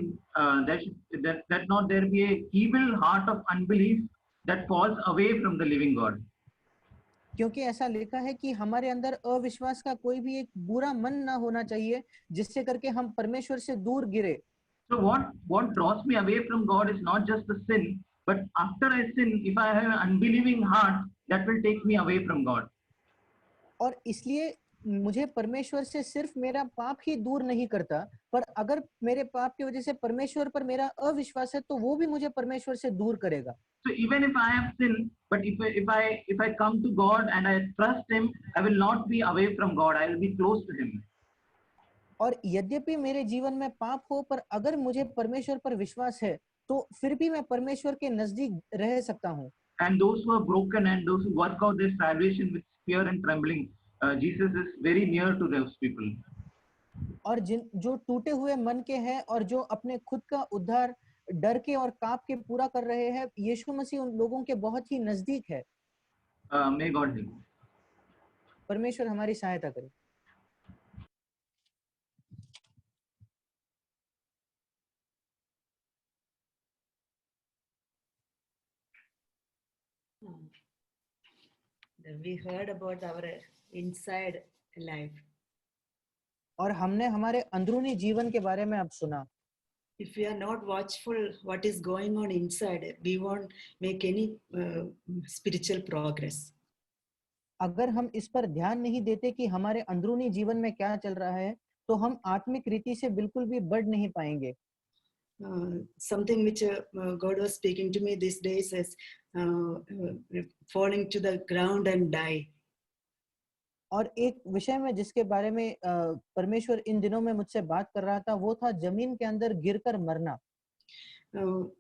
that not there be a evil heart of unbelief that falls away from the living God. क्योंकि ऐसा लिखा है कि हमारे अंदर अविश्वास का कोई भी एक बुरा मन ना होना चाहिए जिससे करके हम परमेश्वर से दूर गिरे। So what draws me away from God is not just the sin, but after I sin, if I have an unbelieving heart, that will take me away from God. और इसलिए मुझे परमेश्वर से सिर्फ मेरा पाप ही दूर नहीं करता, पर अगर मेरे पाप की वजह से परमेश्वर पर मेरा अविश्वास है तो वो भी मुझे परमेश्वर से दूर करेगा। So even if I have sinned, but if I come to God and I trust Him, I will not be away from God. I will be close to Him. और यद्यपि मेरे जीवन में पाप हो पर अगर मुझे परमेश्वर पर विश्वास है तो फिर भी मैं परमेश्वर के नजदीक रह सकता हूँ। And those who are broken and those who work out their salvation with fear and trembling, Jesus is very near to those people. और जो टूटे हुए मन के हैं और जो अपने खुद का उद्धार डर के और कांप के पूरा कर रहे हैं, यीशु मसीह उन लोगों के बहुत ही नजदीक है। May God help. परमेश्वर हमारी सहायता करे। We heard about our inside life. और हमने हमारे अंदरूनी जीवन के बारे में अब सुना। If we are not watchful what is going on inside, we won't make any spiritual progress. अगर हम इस पर ध्यान नहीं देते कि हमारे अंदरूनी जीवन में क्या चल रहा है तो हम आत्मिक रीति से बिल्कुल भी बढ़ नहीं पाएंगे। Something which God was speaking to me these days is falling to the ground and die. और एक विषय में जिसके बारे में परमेश्वर इन दिनों में मुझसे बात कर रहा था, वो था जमीन के अंदर गिरकर मरना।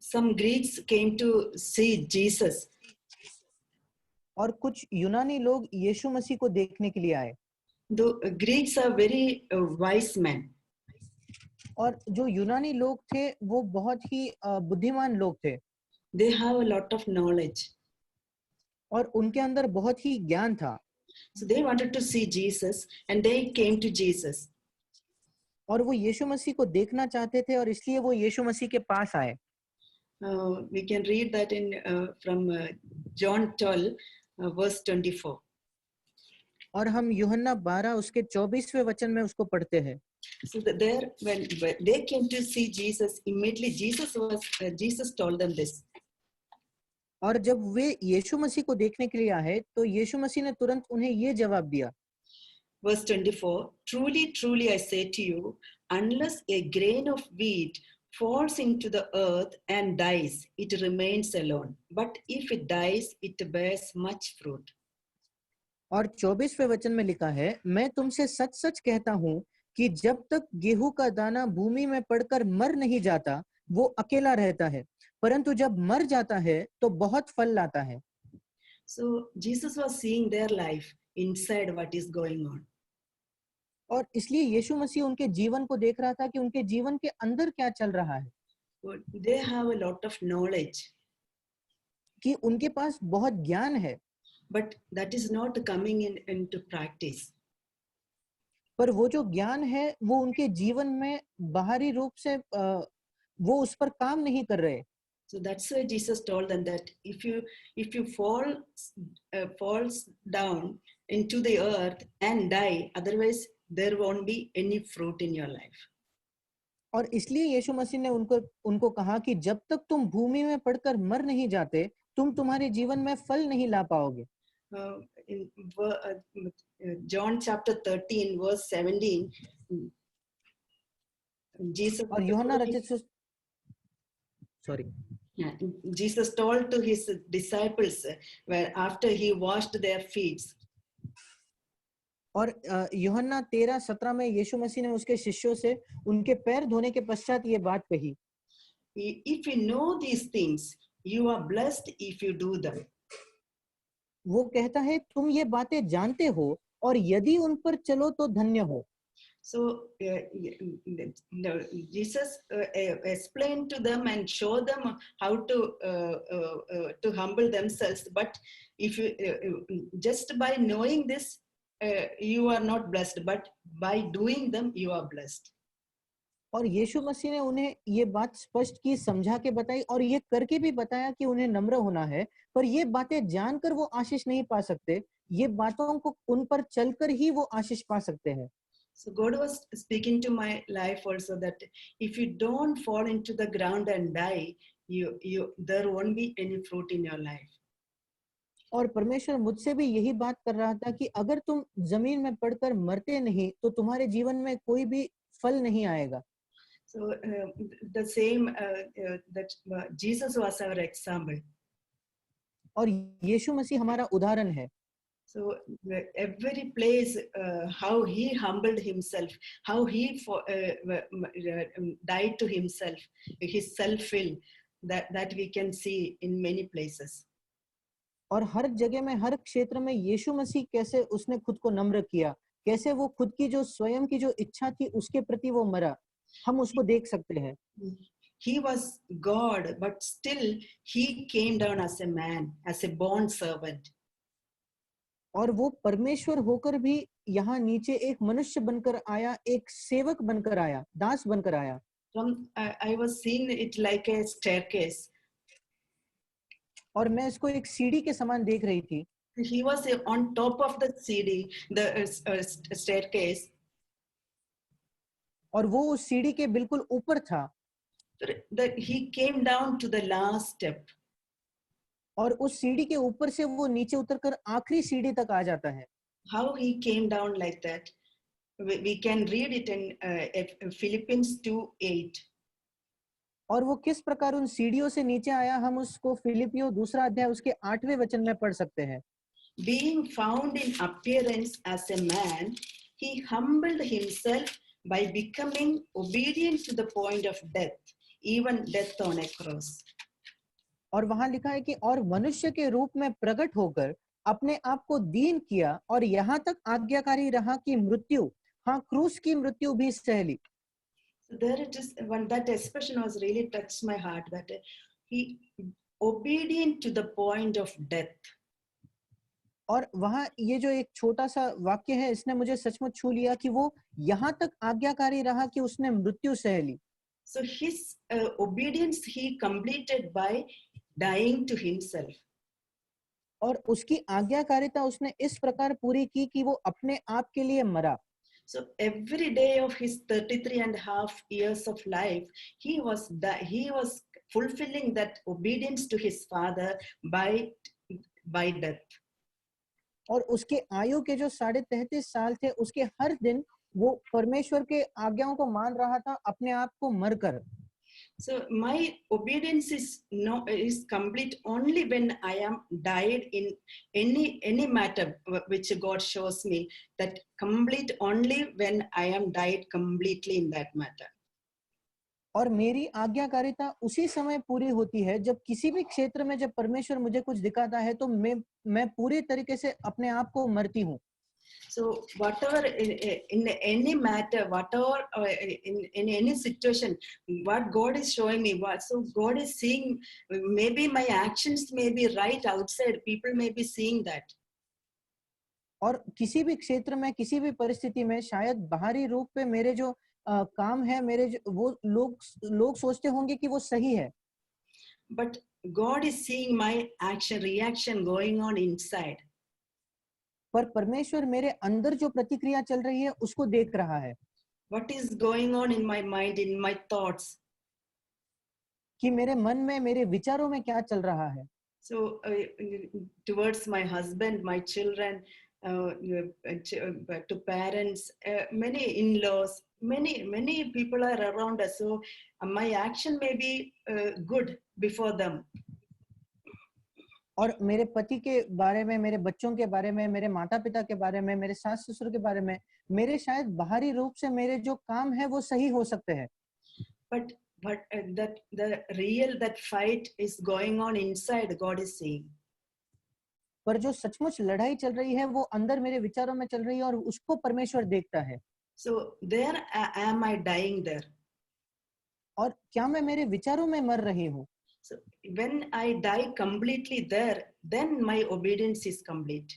Some Greeks came to see Jesus. और कुछ यूनानी लोग यीशु मसीह को देखने के लिए आए। The Greeks are very wise men. और जो यूनानी लोग थे वो बहुत ही बुद्धिमान लोग थे They have a lot of knowledge. और उनके अंदर बहुत ही ज्ञान था। So they wanted to see Jesus and they came to Jesus. और वो यीशु मसीह को देखना चाहते थे और इसलिए वो यीशु मसीह के पास आए। We can read that in from John 12 verse 24. और हम यूहन्ना 12 उसके 24वें वचन में उसको पढ़ते हैं। So that there, when they came to see Jesus, immediately Jesus told them this. और जब वे यीशु मसीह को देखने के लिए आए तो यीशु मसीह ने तुरंत उन्हें ये जवाब दिया। Verse 24, truly, truly I say to you, unless a grain of wheat falls into the earth and dies, it remains alone. But if it dies, it bears much fruit. और 24वें वचन में लिखा है, मैं तुमसे सच सच कहता हूँ कि जब तक गेहूं का दाना भूमि में पड़कर मर नहीं जाता, वो अकेला रहता है, परंतु जब मर जाता है तो बहुत फल लाता है। So Jesus was seeing their life inside what is going on. और इसलिए यीशु मसीह उनके जीवन को देख रहा था कि उनके जीवन के अंदर क्या चल रहा है। So they have a lot of knowledge, कि उनके पास बहुत ज्ञान है, but that is not coming into practice. पर वो जो ज्ञान है वो उनके जीवन में बाहरी रूप से वो उस पर काम नहीं कर रहे। So that's why Jesus told them that if you falls down into the earth and die, otherwise there won't be any fruit in your life. और इसलिए यीशु मसीह ने उनको कहा कि जब तक तुम भूमि में पड़कर मर नहीं जाते, तुम तुम्हारे जीवन में फल नहीं ला पाओगे। In John chapter 13 verse 17, Jesus और यूहन्ना रचित Jesus told to his disciples where after he washed their feet. और यूहन्ना 13:17 में यीशु मसीह ने उसके शिष्यों से उनके पैर धोने के पश्चात ये बात कही। If you know these things, you are blessed if you do them. वो कहता है तुम ये बातें जानते हो और यदि उन पर चलो तो धन्य हो। So Jesus explained to them and showed them how to humble themselves. But if you just by knowing this, you are not blessed. But by doing them, you are blessed. और यीशु मसीह ने उन्हें ये बात स्पष्ट की, समझा के बताई और ये करके भी बताया कि उन्हें नम्र होना है, पर ये बातें जानकर वो आशीष नहीं पा सकते, ये बातों को उन पर चलकर ही वो आशीष पा सकते हैं। So God was speaking to my life also that if you don't fall into the ground and die, there won't be any fruit in your life. और परमेश्वर मुझसे भी यही बात कर रहा था कि अगर तुम जमीन में पड़कर मरते नहीं तो तुम्हारे जीवन में कोई भी फल नहीं आएगा। So the same that Jesus was our example. और यीशु मसीह हमारा उदाहरण है। So every place, how he humbled himself, how he died to himself, his self-will, that we can see in many places. और हर जगह में, हर क्षेत्र में यीशु मसीह कैसे उसने खुद को नम्र किया, कैसे वो खुद की जो स्वयं की जो इच्छा थी उसके प्रति वो मरा, हम उसको देख सकते हैं। He was God, but still he came down as a man, as a bond servant. और वो परमेश्वर होकर भी यहाँ नीचे एक मनुष्य बनकर आया, एक सेवक बनकर आया, दास बनकर आया। I was seeing it like a staircase. और मैं इसको एक सीढ़ी के समान देख रही थी। He was on top of the सीढ़ी, the staircase. और वो उस सीढ़ी के बिल्कुल ऊपर था। That he came down to the last step. और उस सीढ़ी के ऊपर से वो नीचे उतरकर आखिरी सीढ़ी तक आ जाता है। How he came down like that? We can read it in Philippians 2:8. और वो किस प्रकार उन सीढ़ियों से नीचे आया, हम उसको फिलिपियों 2 अध्याय उसके 8वें वचन में पढ़ सकते हैं। being found in appearance as a man, he humbled himself by becoming obedient to the point of death, even death on a cross. और वहां लिखा है कि और मनुष्य के रूप में प्रकट होकर अपने आप को दीन किया और यहाँ तक आज्ञाकारी रहा कि मृत्यु, हाँ क्रूस की मृत्यु भी सह ली. So there it is, when that expression was really touched my heart, that he obedient to the point of death. और वहां ये जो एक छोटा सा वाक्य है इसने मुझे सचमुच छू लिया कि वो यहाँ तक आज्ञाकारी रहा कि उसने मृत्यु सह ली. So his obedience he completed by dying to himself. और उसकी आज्ञाकारिता उसने इस प्रकार पूरी की कि वो अपने आप के लिए मरा. So every day of his 33.5 years of life, he was fulfilling that obedience to his father by death. और उसके आयु के जो 33.5 साल थे उसके हर दिन वो परमेश्वर के आज्ञाओं को मान रहा था अपने आप को मरकर. So my obedience is complete only when I am died in any matter which God shows me, that complete only when I am died completely in that matter. और मेरी आज्ञाकारिता उसी समय पूरी होती है जब किसी भी क्षेत्र में जब परमेश्वर मुझे कुछ दिखाता है तो मैं पूरी तरीके से अपने आप को मरती हूँ. So whatever in any matter, whatever in any situation, what God is showing me, so God is seeing, maybe my actions may be right outside, people may be seeing that. और किसी भी क्षेत्र में किसी भी परिस्थिति में शायद बाहरी रूप पे मेरे जो काम है मेरे वो लोग सोचते होंगे कि वो सही है. But God is seeing my reaction going on inside. पर परमेश्वर मेरे अंदर जो प्रतिक्रिया चल रही है उसको देख रहा है. What is going on in my mind, in my thoughts? कि मेरे मन में मेरे विचारों में क्या चल रहा है. So towards my husband, my children, to parents, many in-laws, many people are around us. So my action may be good before them. और मेरे पति के बारे में, मेरे बच्चों के बारे में, मेरे माता पिता के बारे में, मेरे सास ससुर के बारे में, मेरे शायद बाहरी रूप से मेरे जो काम है वो सही हो सकते हैं. But that the real that fight is going on inside, God is seeing. पर जो सचमुच लड़ाई चल रही है वो अंदर मेरे विचारों में चल रही है और उसको परमेश्वर देखता है. So there am I dying there? और क्या मैं मेरे विचारों में मर रही हूँ? So when I die completely there, then my obedience is complete.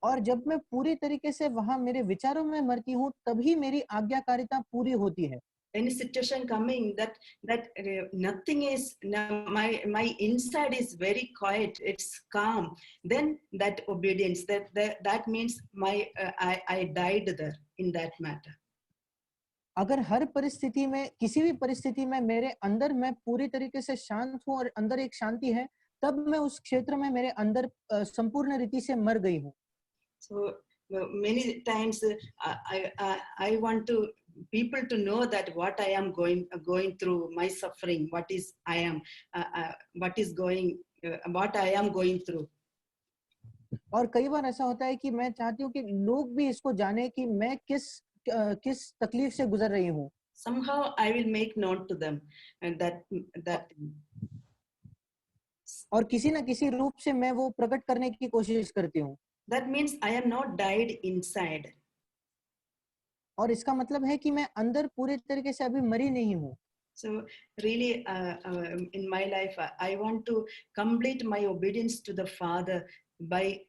और जब मैं पूरी तरीके से वहां मेरे विचारों में मरती हूँ तभी मेरी आज्ञाकारिता पूरी होती है. Any situation coming that nothing is, my inside is very quiet, it's calm, then that obedience, that means I died there in that matter. अगर हर परिस्थिति में किसी भी परिस्थिति में मेरे अंदर मैं पूरी तरीके से शांत हूँ और अंदर एक शांति है तब मैं उस क्षेत्र में मेरे अंदर संपूर्ण रीति से मर गई हूँ. So many times I want to people to know that what I am going through, my suffering, what is I am, what is going, what I am going through. और कई बार ऐसा होता है कि मैं चाहती हूँ कि लोग भी इसको जाने कि मैं किस तकलीफ से गुजर रही हूँ. Somehow I will make known to them and that और किसी न किसी रूप से मैं वो प्रकट करने की कोशिश करती हूँ. That means I am not died inside. और इसका मतलब है कि मैं अंदर पूरे तरीके से अभी मरी नहीं हूँ. So really in my life I want to complete my obedience to the Father by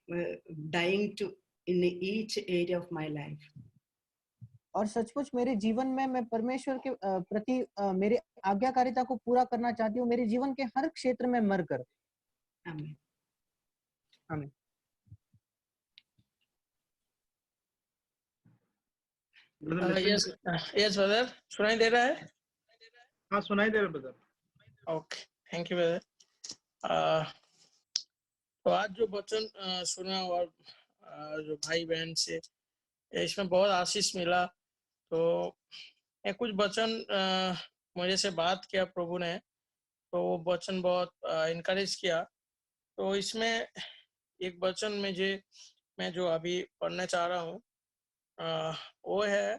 dying to in each area of my life. और सचमुच मेरे जीवन में मैं परमेश्वर के प्रति मेरे आज्ञाकारिता को पूरा करना चाहती हूँ मेरे जीवन के हर क्षेत्र में मरकर. Amen. आमीन. Yes brother, सुनाई दे रहा है? हाँ सुनाई दे रहा है brother. Okay, thank you brother. तो आज जो वचन सुना और जो भाई बहन से इसमें बहुत आशीष मिला. तो एक कुछ वचन मुझे से बात किया प्रभु ने, तो वो वचन बहुत इनकरेज किया. तो इसमें एक वचन में मैं जो अभी पढ़ना चाह रहा हूँ वो है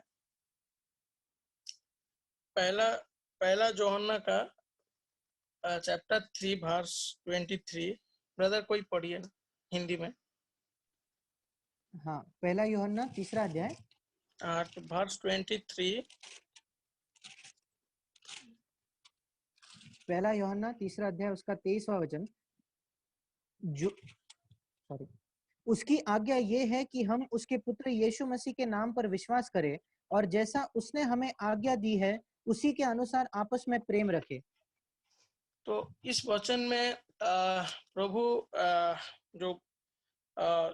पहला यूहन्ना का चैप्टर 3 वर्स 23। ब्रदर कोई पढ़िए ना हिंदी में। हाँ, पहला यूहन्ना तीसरा अध्याय वर्स 23। पहला यूहन्ना तीसरा अध्याय उसका 23वां वचन। उसकी आज्ञा ये है कि हम उसके पुत्र यीशु मसीह के नाम पर विश्वास करें और जैसा उसने हमें आज्ञा दी है उसी के अनुसार आपस में प्रेम रखें। तो इस वचन में प्रभु जो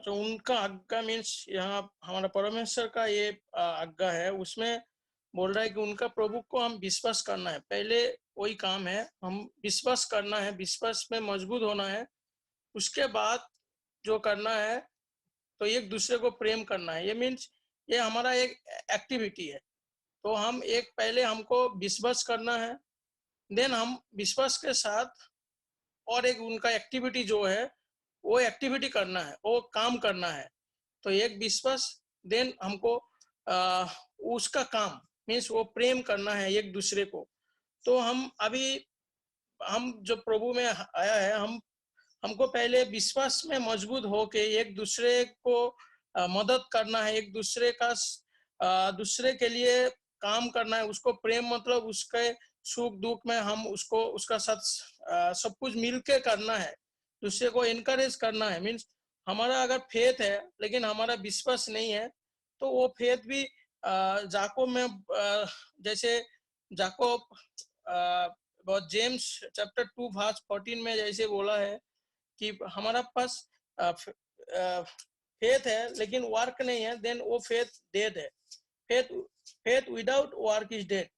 उनका आज्ञा मीन्स यहाँ हमारा परमेश्वर का ये आज्ञा है, उसमें बोल रहा है कि उनका प्रभु को हम विश्वास करना है। पहले वही काम है, हम विश्वास करना है, विश्वास में मजबूत होना है। उसके बाद जो करना है तो एक दूसरे को प्रेम करना है। ये मीन्स ये हमारा एक एक्टिविटी है। तो हम एक पहले हमको विश्वास करना है, देन हम विश्वास के साथ और एक उनका एक्टिविटी जो है वो एक्टिविटी करना है, वो काम करना है। तो एक विश्वास देन हमको उसका काम मीन्स वो प्रेम करना है एक दूसरे को। तो हम जो प्रभु में आया है, हमको पहले विश्वास में मजबूत होके एक दूसरे को मदद करना है, एक दूसरे के लिए काम करना है। उसको प्रेम मतलब उसके सुख दुख में हम उसका साथ सब कुछ मिलके करना है, दूसरे को इनकरेज करना है। मीन्स हमारा अगर फेथ है लेकिन हमारा विश्वास नहीं है तो वो फेथ भी जाकोब में जैसे जाकोब जेम्स चैप्टर 2 वर्स 14 में जैसे बोला है कि हमारा पास फेथ है लेकिन वर्क नहीं है, देन वो फेथ डेड है। Faith without work is dead.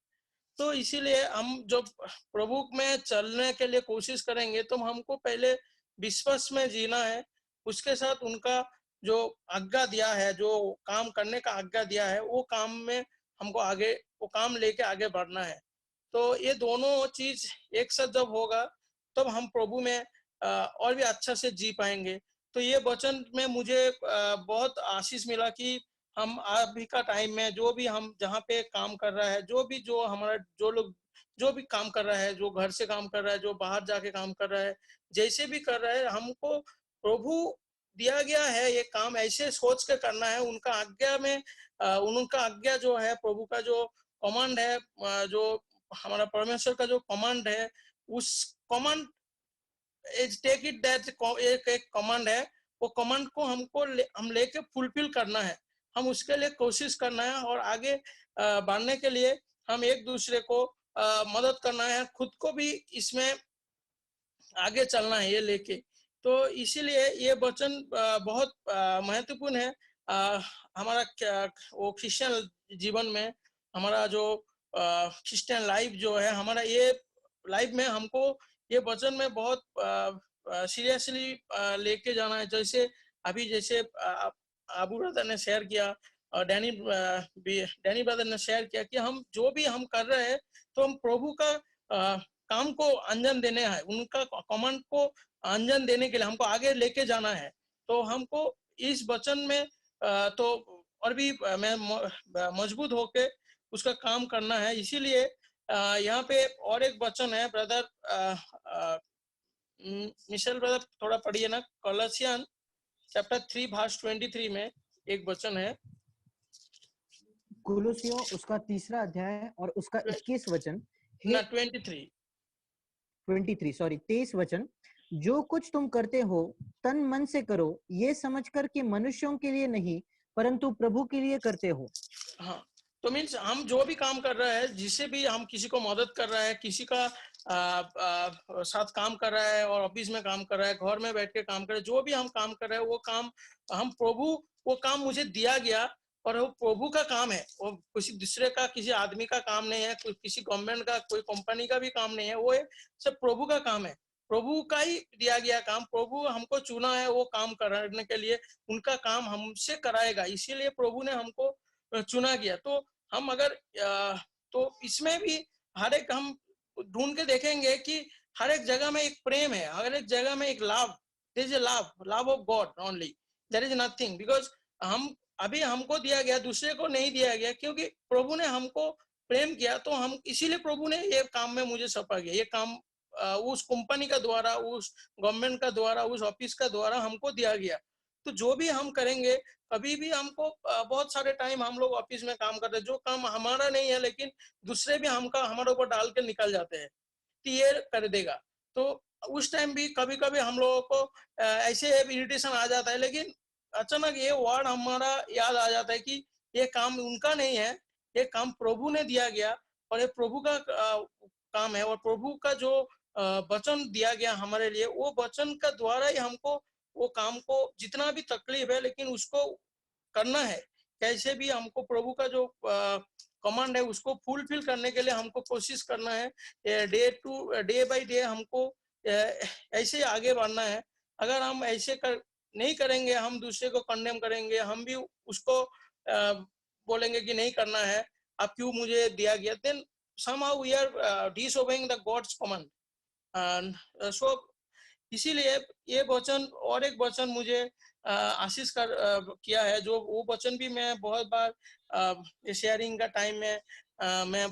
तो इसीलिए हम जब प्रभु में चलने के लिए कोशिश करेंगे तो हमको पहले विश्वास में जीना है, उसके साथ उनका जो आज्ञा दिया है, जो काम करने का आज्ञा दिया है, वो काम में हमको आगे वो काम लेके आगे बढ़ना है। तो ये दोनों चीज एक साथ जब होगा तब हम प्रभु में और भी अच्छा से जी पाएंगे। तो ये वचन में मुझे बहुत आशीष मिला कि हम अभी का टाइम में जो भी हम जहाँ पे काम कर रहा है, जो हमारा जो लोग जो भी काम कर रहा है, जो घर से काम कर रहा है, जो बाहर जाके काम कर रहा है, जैसे भी कर रहा है, हमको प्रभु दिया गया है ये काम ऐसे सोच के करना है। उनका आज्ञा में उनका आज्ञा जो है, प्रभु का जो कमांड है, जो हमारा परमेश्वर का जो कमांड है, उस कमांड टेक इट दैट एक कमांड है, वो कमांड को हम लेके फुलफिल करना है। हम उसके लिए कोशिश करना है और आगे बढ़ने के लिए हम एक दूसरे को मदद करना है, खुद को भी इसमें आगे चलना है ये लेके। तो इसीलिए ये वचन बहुत महत्वपूर्ण है हमारा वो क्रिश्चियन जीवन में। हमारा जो क्रिश्चियन लाइफ जो है, हमारा ये लाइफ में हमको ये वचन में बहुत सीरियसली लेके जाना है। जैसे अभी जैसे अबू ब्रदर ने शेयर किया और डैनी ब्रदर ने शेयर किया कि हम जो भी हम कर रहे हैं तो हम प्रभु का काम को अंजाम देने हैं, उनका कमांड को अंजाम देने के लिए हमको आगे लेके जाना है। तो हमको इस वचन में तो और भी मैं मजबूत होके उसका काम करना है। इसीलिए यहाँ पे और एक वचन है, ब्रदर मिशेल ब्रदर थोड़ा पढ़िए ना। कोलोसियन चैप्टर 3 वर्स 23 में एक वचन है। कुलुसियों उसका 3रा अध्याय और उसका 21 वचन। ना 23 वचन। जो कुछ तुम करते हो तन मन से करो, ये समझकर कि मनुष्यों के लिए नहीं परंतु प्रभु के लिए करते हो। हाँ, तो मीन्स हम जो भी काम कर रहा है, जिससे भी हम किसी को मदद कर रहा है, किसी का साथ काम कर रहा है और ऑफिस में काम कर रहा है, घर में बैठ के काम कर रहा है, जो भी हम काम कर रहे हैं वो काम हम प्रभु, वो काम मुझे दिया गया और वो प्रभु का काम है। वो किसी दूसरे का, किसी आदमी का काम नहीं है, किसी गवर्नमेंट का, कोई कंपनी का भी काम नहीं है, वो सब प्रभु का काम है। प्रभु का ही दिया गया काम, प्रभु हमको चुना है वो काम करने के लिए, उनका काम हमसे कराएगा। इसीलिए प्रभु ने हमको चुना गया। तो हम अगर तो इसमें भी हर एक हम ढूंढ के देखेंगे कि हर एक जगह में एक प्रेम है, हर एक जगह में एक लाभ, there is a love of God only. There is nothing, because हम अभी हमको दिया गया, दूसरे को नहीं दिया गया, क्योंकि प्रभु ने हमको प्रेम किया, तो हम इसीलिए प्रभु ने ये काम में मुझे सौंपा गया। ये काम उस कंपनी का द्वारा, उस गवर्नमेंट का द्वारा, उस ऑफिस का द्वारा हमको दिया गया। तो जो भी हम करेंगे, कभी भी हमको बहुत सारे टाइम हम लोग ऑफिस में काम करते हैं, जो काम हमारा नहीं है लेकिन दूसरे भी हमारे ऊपर डाल के निकल जाते हैं, तो ये कर देगा। तो उस टाइम भी कभी कभी हम लोगों को ऐसे इरिटेशन आ जाता है, लेकिन अचानक ये वर्ड हमारा याद आ जाता है कि ये काम उनका नहीं है, ये काम प्रभु ने दिया गया, और ये प्रभु का काम है, और प्रभु का जो वचन दिया गया हमारे लिए, वो वचन का द्वारा ही हमको वो काम को, जितना भी तकलीफ है लेकिन उसको करना है। कैसे भी हमको प्रभु का जो कमांड है उसको फुलफिल करने के लिए हमको कोशिश करना है। डे बाय डे हमको ऐसे आगे बढ़ना है। अगर हम ऐसे नहीं करेंगे, हम दूसरे को कंडेम करेंगे, हम भी उसको बोलेंगे कि नहीं करना है, आप क्यों मुझे दिया गया, then somehow we are disobeying the God's command. So इसीलिए ये वचन, और एक वचन मुझे आशीष किया है, जो वो वचन भी मैं बहुत बार शेयरिंग का टाइम में मैं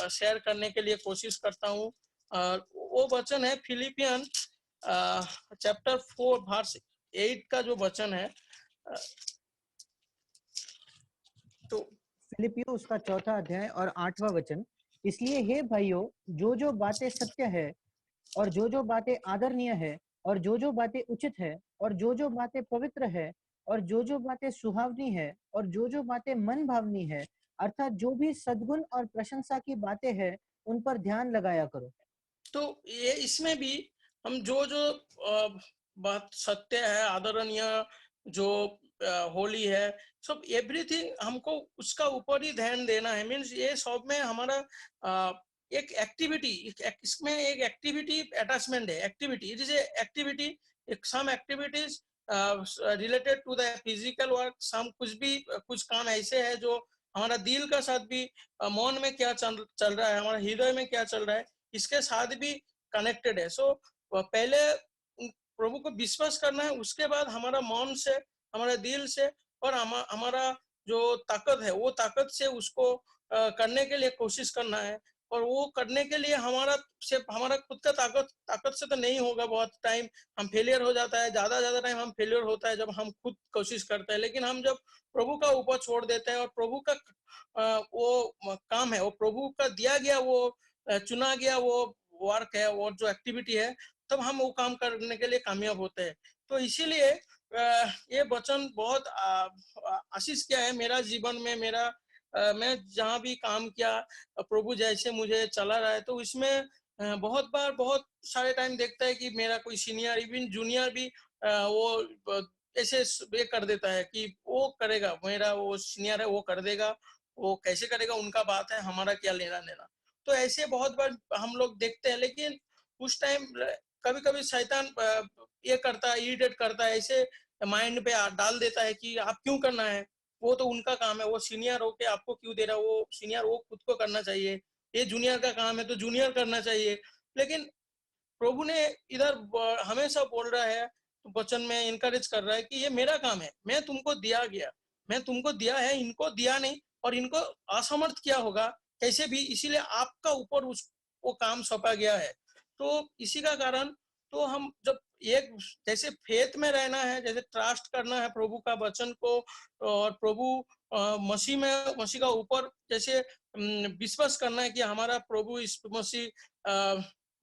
शेयर करने के लिए कोशिश करता हूँ। वो वचन है फिलिपियन चैप्टर 4 वर्स 8 का जो वचन है। तो फिलिपियो उसका 4था अध्याय और 8वां वचन, इसलिए हे भाइयों, जो बातें सत्य है, और जो बातें आदरणीय है, और जो बातें उचित है, और जो बातें पवित्र है, और जो बातें सुहावनी है, और जो बातें मन भावनी है, अर्थात जो भी सद्गुण और प्रशंसा की बातें हैं, उन पर ध्यान लगाया करो। तो ये इसमें भी हम जो बात सत्य है, आदरणीय, जो होली है, सब एवरीथिंग हमको उसका ऊपर ही ध्यान देना है। मीन्स ये सब में हमारा एक एक्टिविटी, इसमें एक एक्टिविटी अटैचमेंट है। Activity, it is activity, some activities related to the physical work, some कुछ काम ऐसे है जो हमारा दिल का साथ भी, मन में क्या चल रहा है, हमारा हृदय में क्या चल रहा है, इसके साथ भी कनेक्टेड है। सो पहले प्रभु को विश्वास करना है, उसके बाद हमारा मन से, हमारे दिल से, और हमारा जो ताकत है, वो ताकत से उसको करने के लिए कोशिश करना है। और वो करने के लिए हमारा खुद का ताकत से तो नहीं होगा। बहुत टाइम हम फेलियर हो जाता है, ज्यादा टाइम हम फेलियर होता है जब हम खुद कोशिश करते हैं। लेकिन हम जब प्रभु का ऊपर छोड़ देते हैं, और प्रभु का वो काम है, वो प्रभु का दिया गया, वो चुना गया वो वर्क है, वो जो एक्टिविटी है, तब हम वो काम करने के लिए कामयाब होते हैं। तो इसीलिए ये वचन बहुत आशीष किया है मेरा जीवन में। मैं जहाँ भी काम किया, प्रभु जैसे मुझे चला रहा है, तो इसमें बहुत सारे टाइम देखता है कि मेरा कोई सीनियर, इवन जूनियर भी वो ऐसे ये कर देता है कि वो करेगा, मेरा वो सीनियर है वो कर देगा, वो कैसे करेगा उनका बात है, हमारा क्या लेना देना। तो ऐसे बहुत बार हम लोग देखते हैं। लेकिन उस टाइम कभी कभी शैतान ये करता है, इरिटेट करता है, ऐसे माइंड पे डाल देता है कि आप क्यों करना है, वो तो उनका काम है, वो सीनियर होके आपको क्यों दे रहा है, वो सीनियर वो खुद को करना चाहिए, ये जूनियर का काम है तो जूनियर करना चाहिए। लेकिन प्रभु ने इधर हमेशा बोल रहा है, वचन में इनकरेज कर रहा है कि ये मेरा काम है, मैं तुमको दिया है, इनको दिया नहीं, और इनको असमर्थ किया होगा कैसे भी, इसीलिए आपका ऊपर वो काम सौंपा गया है। तो इसी का कारण, तो हम जब एक जैसे फेथ में रहना है, जैसे ट्रस्ट करना है प्रभु का वचन को, और प्रभु मसीह का ऊपर जैसे विश्वास करना है कि हमारा प्रभु इस मसीह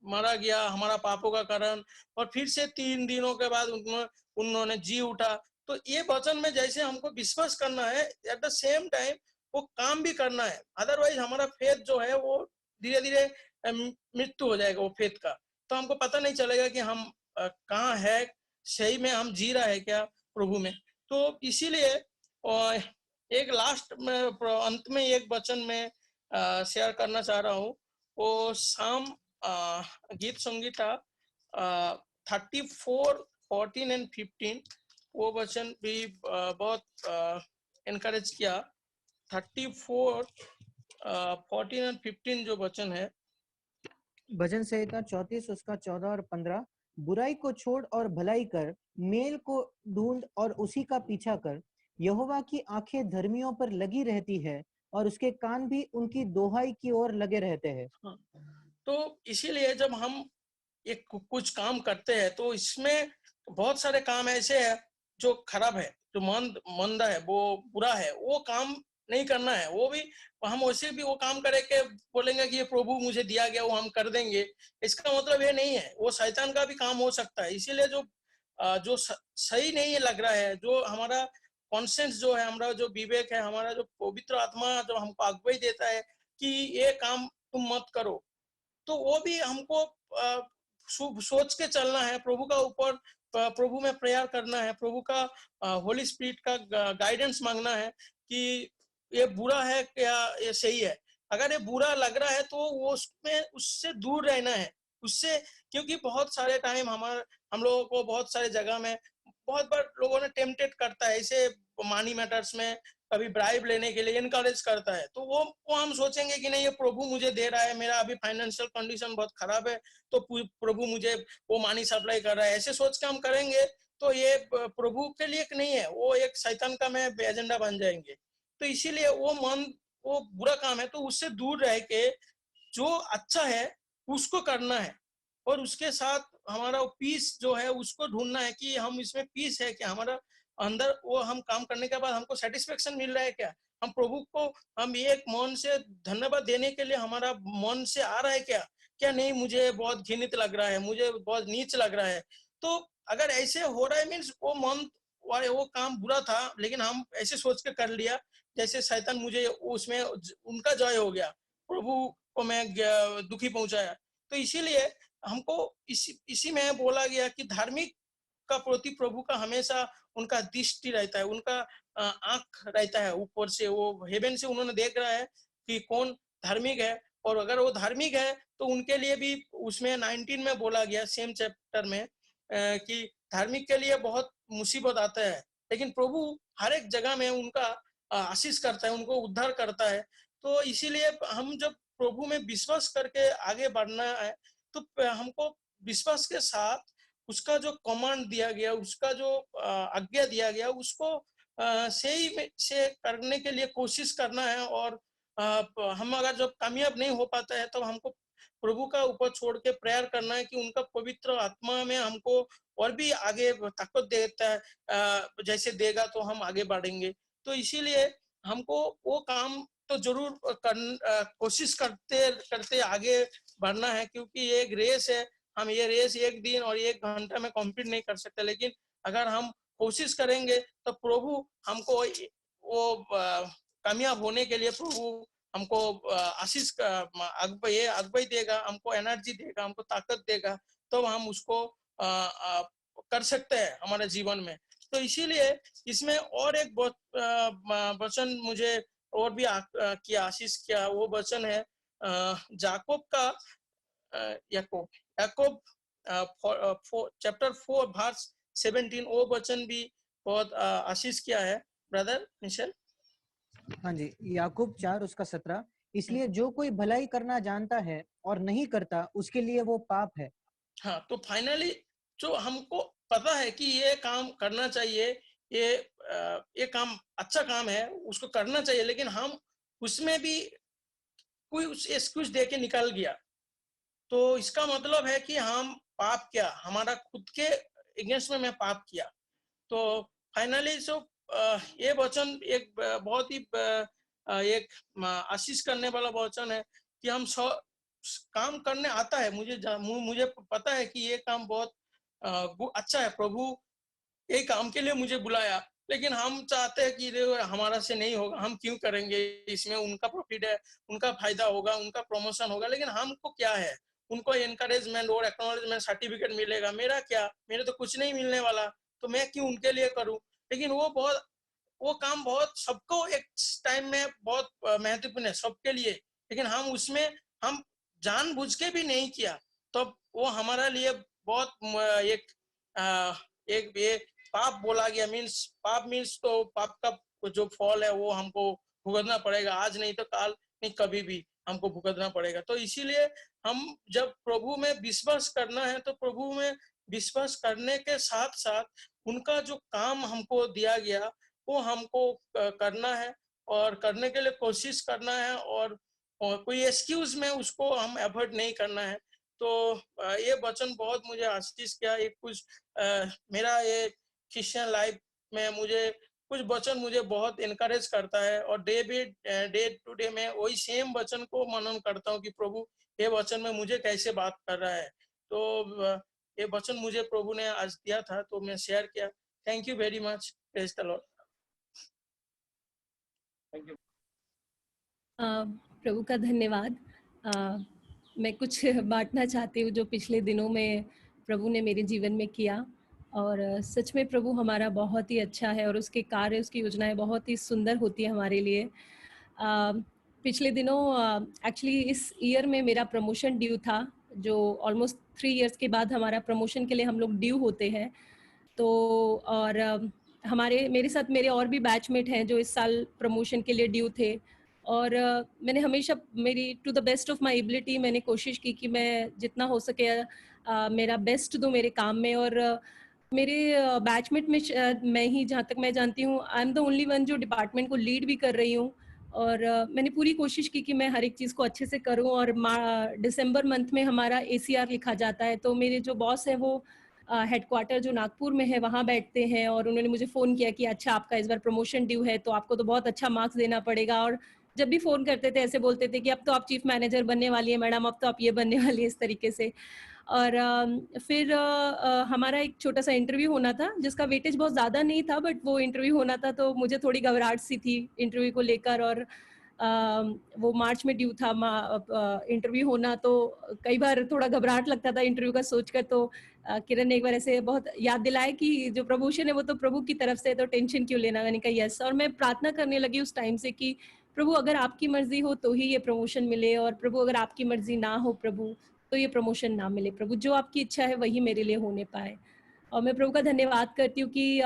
मारा गया हमारा पापों का कारण, और फिर से 3 दिनों के बाद उन्होंने जी उठा। तो ये वचन में जैसे हमको विश्वास करना है, एट द सेम टाइम वो काम भी करना है। अदरवाइज हमारा फेथ जो है वो धीरे धीरे मृत्यु हो जाएगा वो फेथ का। तो हमको पता नहीं चलेगा कि हम कहाँ है, सही में हम जी रहा है क्या प्रभु में। तो इसीलिए एक लास्ट में, अंत में एक वचन में शेयर करना चाह रहा हूँ। वो साम गीत संगीता 34, 14 and 15, वो वचन भी बहुत एनकरेज किया। 34, 14 and 15 जो वचन है, भजन संहिता 34 उसका 14 और 15, बुराई को छोड़ और भलाई कर, मेल को ढूंढ और उसी का पीछा कर। यहोवा की आंखें धर्मियों पर लगी रहती है और उसके कान भी उनकी दोहाई की ओर लगे रहते हैं। हाँ, तो इसीलिए जब हम एक कुछ काम करते हैं तो इसमें बहुत सारे काम ऐसे हैं जो खराब है, जो मंदा है, वो बुरा है, वो काम नहीं करना है। वो भी हम वैसे भी वो काम करे के बोलेंगे कि ये प्रभु मुझे दिया गया, वो हम कर देंगे, इसका मतलब ये नहीं है। वो शैतान का भी काम हो सकता है। इसीलिए जो सही नहीं लग रहा है, जो हमारा कॉन्सेंस जो है, हमारा जो विवेक है, हमारा जो पवित्र आत्मा जो हमको अगुवाई देता है कि ये काम तुम मत करो, तो वो भी हमको सोच के चलना है, प्रभु का ऊपर, प्रभु में प्रेयर करना है, प्रभु का होली स्पिरिट का गाइडेंस मांगना है कि ये बुरा है क्या ये सही है। अगर ये बुरा लग रहा है तो वो उसमें उससे दूर रहना है उससे, क्योंकि बहुत सारे टाइम हम लोगों को बहुत सारे जगह में बहुत बार लोगों ने टेम्पटेड करता है, ऐसे मनी मैटर्स में कभी ब्राइब लेने के लिए इनकरेज करता है। तो वो हम सोचेंगे कि नहीं ये प्रभु मुझे दे रहा है, मेरा अभी फाइनेंशियल कंडीशन बहुत खराब है तो प्रभु मुझे वो मनी सप्लाई कर रहा है, ऐसे सोच के हम करेंगे तो ये प्रभु के लिए नहीं है, वो एक शैतान का में एजेंडा बन जाएंगे। तो इसीलिए वो बुरा काम है, तो उससे दूर रह के जो अच्छा है उसको करना है, और उसके साथ हमारा पीस जो है उसको ढूंढना है कि हम इसमें पीस है क्या, हमारा अंदर वो हम काम करने के बाद हमको सेटिस्फेक्शन मिल रहा है क्या, हम प्रभु को हम एक मन से धन्यवाद देने के लिए हमारा मन से आ रहा है क्या, क्या नहीं मुझे बहुत घृणित लग रहा है, मुझे बहुत नीच लग रहा है। तो अगर ऐसे हो रहा है मीन्स वो मन वो काम बुरा था, लेकिन हम ऐसे सोच के कर लिया जैसे शैतान मुझे उसमें उनका जय हो गया, प्रभु को मैं दुखी पहुंचाया। तो इसीलिए हमको इसी में बोला गया कि धार्मिक का प्रति प्रभु का हमेशा उनका दृष्टि रहता है, उनका आंख रहता है ऊपर से, वो हेवन से उन्होंने देख रहा है कि कौन धार्मिक है। और अगर वो धार्मिक है तो उनके लिए भी उसमें 19 में बोला गया सेम चैप्टर में कि धार्मिक के लिए बहुत मुसीबत आता है, लेकिन प्रभु हर एक जगह में उनका आशीष करता है, उनको उद्धार करता है। तो इसीलिए हम जब प्रभु में विश्वास करके आगे बढ़ना है तो हमको विश्वास के साथ उसका जो कमांड दिया गया, उसका जो आज्ञा दिया गया, उसको सही से करने के लिए कोशिश करना है। और हम अगर जब कामयाब नहीं हो पाता है तो हमको प्रभु का ऊपर छोड़ के प्रेयर करना है कि उनका पवित्र आत्मा में हमको और भी आगे ताकत देता है, जैसे देगा तो हम आगे बढ़ेंगे। तो इसीलिए हमको वो काम तो जरूर कोशिश करते करते आगे बढ़ना है, क्योंकि ये एक रेस है। हम ये रेस एक दिन और एक घंटा में कंप्लीट नहीं कर सकते, लेकिन अगर हम कोशिश करेंगे तो प्रभु हमको वो कामयाब होने के लिए प्रभु हमको आशीष अगुवाई देगा, हमको एनर्जी देगा, हमको ताकत देगा, तो हम उसको कर सकते हैं हमारे जीवन में। तो इसीलिए इसमें और एक वचन मुझे और भी किया आशीष किया, वो वचन है याकूब का याकूब चैप्टर 4 वर्स 17, वो वचन भी बहुत आशीष किया है ब्रदर मिशेल। हाँ जी, याकूब 4 उसका 17, इसलिए जो कोई भलाई करना जानता है और नहीं करता उसके लिए वो पाप है। हाँ, तो फाइनली जो हमको पता है कि ये काम करना चाहिए, ये काम अच्छा काम है, उसको करना चाहिए, लेकिन हम उसमें भी कोई एक्सक्यूज दे के निकल गया, तो इसका मतलब है कि हम पाप किया, हमारा खुद के अगेंस्ट में मैं पाप किया। तो फाइनली ये वचन एक बहुत ही एक आशीष करने वाला वचन है कि हम काम करने आता है, मुझे पता है कि ये काम बहुत अच्छा है, प्रभु ये काम के लिए मुझे बुलाया, लेकिन हम चाहते हैं कि हमारा से नहीं होगा, हम क्यों करेंगे, इसमें उनका प्रॉफिट है, उनका फायदा होगा, उनका प्रमोशन होगा, लेकिन हमको क्या है, उनको एनकरेजमेंट और एक्नॉलेजमेंट सर्टिफिकेट मिलेगा, मेरा क्या, मेरे तो कुछ नहीं मिलने वाला, तो मैं क्यों उनके लिए करूं। लेकिन वो काम बहुत सबको एक टाइम में बहुत महत्वपूर्ण है सबके लिए, लेकिन हम उसमें हम जानबूझ के भी नहीं किया, तो वो हमारा लिए बहुत एक पाप बोला गया। पाप मीन्स तो पाप का जो फल है वो हमको भुगतना पड़ेगा, आज नहीं तो काल नहीं, कभी भी हमको भुगतना पड़ेगा। तो इसीलिए हम जब प्रभु में विश्वास करना है तो प्रभु में विश्वास करने के साथ साथ उनका जो काम हमको दिया गया वो हमको करना है और करने के लिए कोशिश करना है, और कोई एक्सक्यूज में उसको हम अवॉइड नहीं करना है। तो ये वचन बहुत मुझे आशीष किया। एक कुछ मेरा ये क्रिश्चियन लाइफ में मुझे कुछ वचन मुझे बहुत इनकरेज करता है, और डे टू डे में वही सेम वचन को मनन करता हूँ कि प्रभु ये वचन में मुझे कैसे बात कर रहा है। तो ये वचन मुझे प्रभु ने आज दिया था तो मैं शेयर किया। Thank you very much. Praise the Lord. Thank you. प्रभु का धन्यवाद। मैं कुछ बांटना चाहती हूँ जो पिछले दिनों में प्रभु ने मेरे जीवन में किया, और सच में प्रभु हमारा बहुत ही अच्छा है और उसके कार्य, उसकी योजनाएं बहुत ही सुंदर होती है हमारे लिए। पिछले दिनों एक्चुअली इस ईयर में मेरा प्रमोशन ड्यू था, जो ऑलमोस्ट 3 इयर्स के बाद हमारा प्रमोशन के लिए हम लोग ड्यू होते हैं। तो और मेरे साथ मेरे और भी बैचमेट हैं जो इस साल प्रमोशन के लिए ड्यू थे, और मैंने हमेशा मेरी to the best of my ability मैंने कोशिश की कि मैं जितना हो सके मेरा बेस्ट दूं मेरे काम में। और मेरे बैचमेट में मैं ही, जहाँ तक मैं जानती हूँ, आई एम द ओनली वन जो डिपार्टमेंट को लीड भी कर रही हूँ, और मैंने पूरी कोशिश की कि मैं हर एक चीज़ को अच्छे से करूँ। और दिसंबर मंथ में हमारा ACR लिखा जाता है, तो मेरे जो बॉस है वो हेडक्वार्टर जो नागपुर में है वहाँ बैठते हैं, और उन्होंने मुझे फ़ोन किया कि अच्छा आपका इस बार प्रमोशन ड्यू है तो आपको तो बहुत अच्छा मार्क्स देना पड़ेगा। और जब भी फ़ोन करते थे ऐसे बोलते थे कि अब तो आप चीफ मैनेजर बनने वाली है मैडम, अब तो आप ये बनने वाली है, इस तरीके से। और फिर हमारा एक छोटा सा इंटरव्यू होना था जिसका वेटेज बहुत ज़्यादा नहीं था, बट वो इंटरव्यू होना था, तो मुझे थोड़ी घबराहट सी थी इंटरव्यू को लेकर। और वो मार्च में ड्यू था इंटरव्यू होना, तो कई बार थोड़ा घबराहट लगता था इंटरव्यू का सोचकर। तो किरण ने एक बार ऐसे बहुत याद दिलाया कि जो प्रमोशन है वो तो प्रभु की तरफ से, तो टेंशन क्यों लेना। मैंने कहा यस, और मैं प्रार्थना करने लगी उस टाइम से कि प्रभु अगर आपकी मर्जी हो तो ही ये प्रमोशन मिले, और प्रभु अगर आपकी मर्जी ना हो प्रभु तो ये प्रमोशन ना मिले। प्रभु जो आपकी इच्छा है वही मेरे लिए होने पाए। और मैं प्रभु का धन्यवाद करती हूँ कि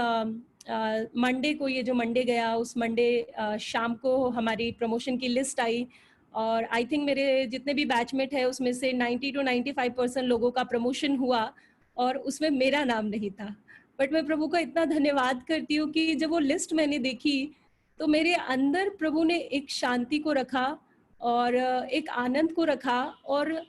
मंडे को, ये जो मंडे गया, उस मंडे शाम को हमारी प्रमोशन की लिस्ट आई, और आई थिंक मेरे जितने भी बैचमेट है उसमें से 90 to 95% लोगों का प्रमोशन हुआ, और उसमें मेरा नाम नहीं था। बट मैं प्रभु का इतना धन्यवाद करती हूँ कि जब वो लिस्ट मैंने देखी तो मेरे अंदर प्रभु ने एक शांति को रखा और एक आनंद को रखा, और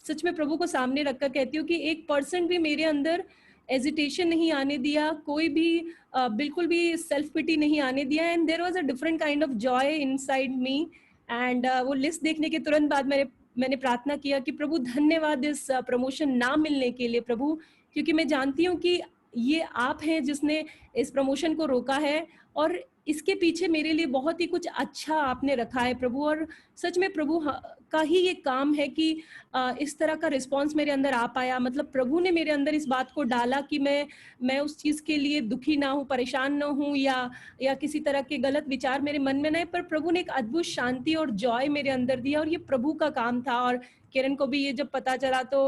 सच में प्रभु को सामने रखकर कहती हूँ कि 1% भी मेरे अंदर एजिटेशन नहीं आने दिया, कोई भी बिल्कुल भी सेल्फ पिटी नहीं आने दिया। And there was a different kind of joy inside me. And वो लिस्ट देखने के तुरंत बाद मैंने प्रार्थना किया कि प्रभु धन्यवाद इस प्रमोशन ना मिलने के लिए प्रभु, क्योंकि मैं जानती हूँ कि ये आप हैं जिसने इस प्रमोशन को रोका है, और इसके पीछे मेरे लिए बहुत ही कुछ अच्छा आपने रखा है प्रभु। और सच में प्रभु का ही ये काम है कि इस तरह का रिस्पांस मेरे अंदर आ पाया। मतलब प्रभु ने मेरे अंदर इस बात को डाला कि मैं उस चीज़ के लिए दुखी ना हूँ, परेशान ना हूँ, या किसी तरह के गलत विचार मेरे मन में नहीं, पर प्रभु ने एक अद्भुत शांति और जॉय मेरे अंदर दिया, और ये प्रभु का काम था। और किरण को भी ये जब पता चला तो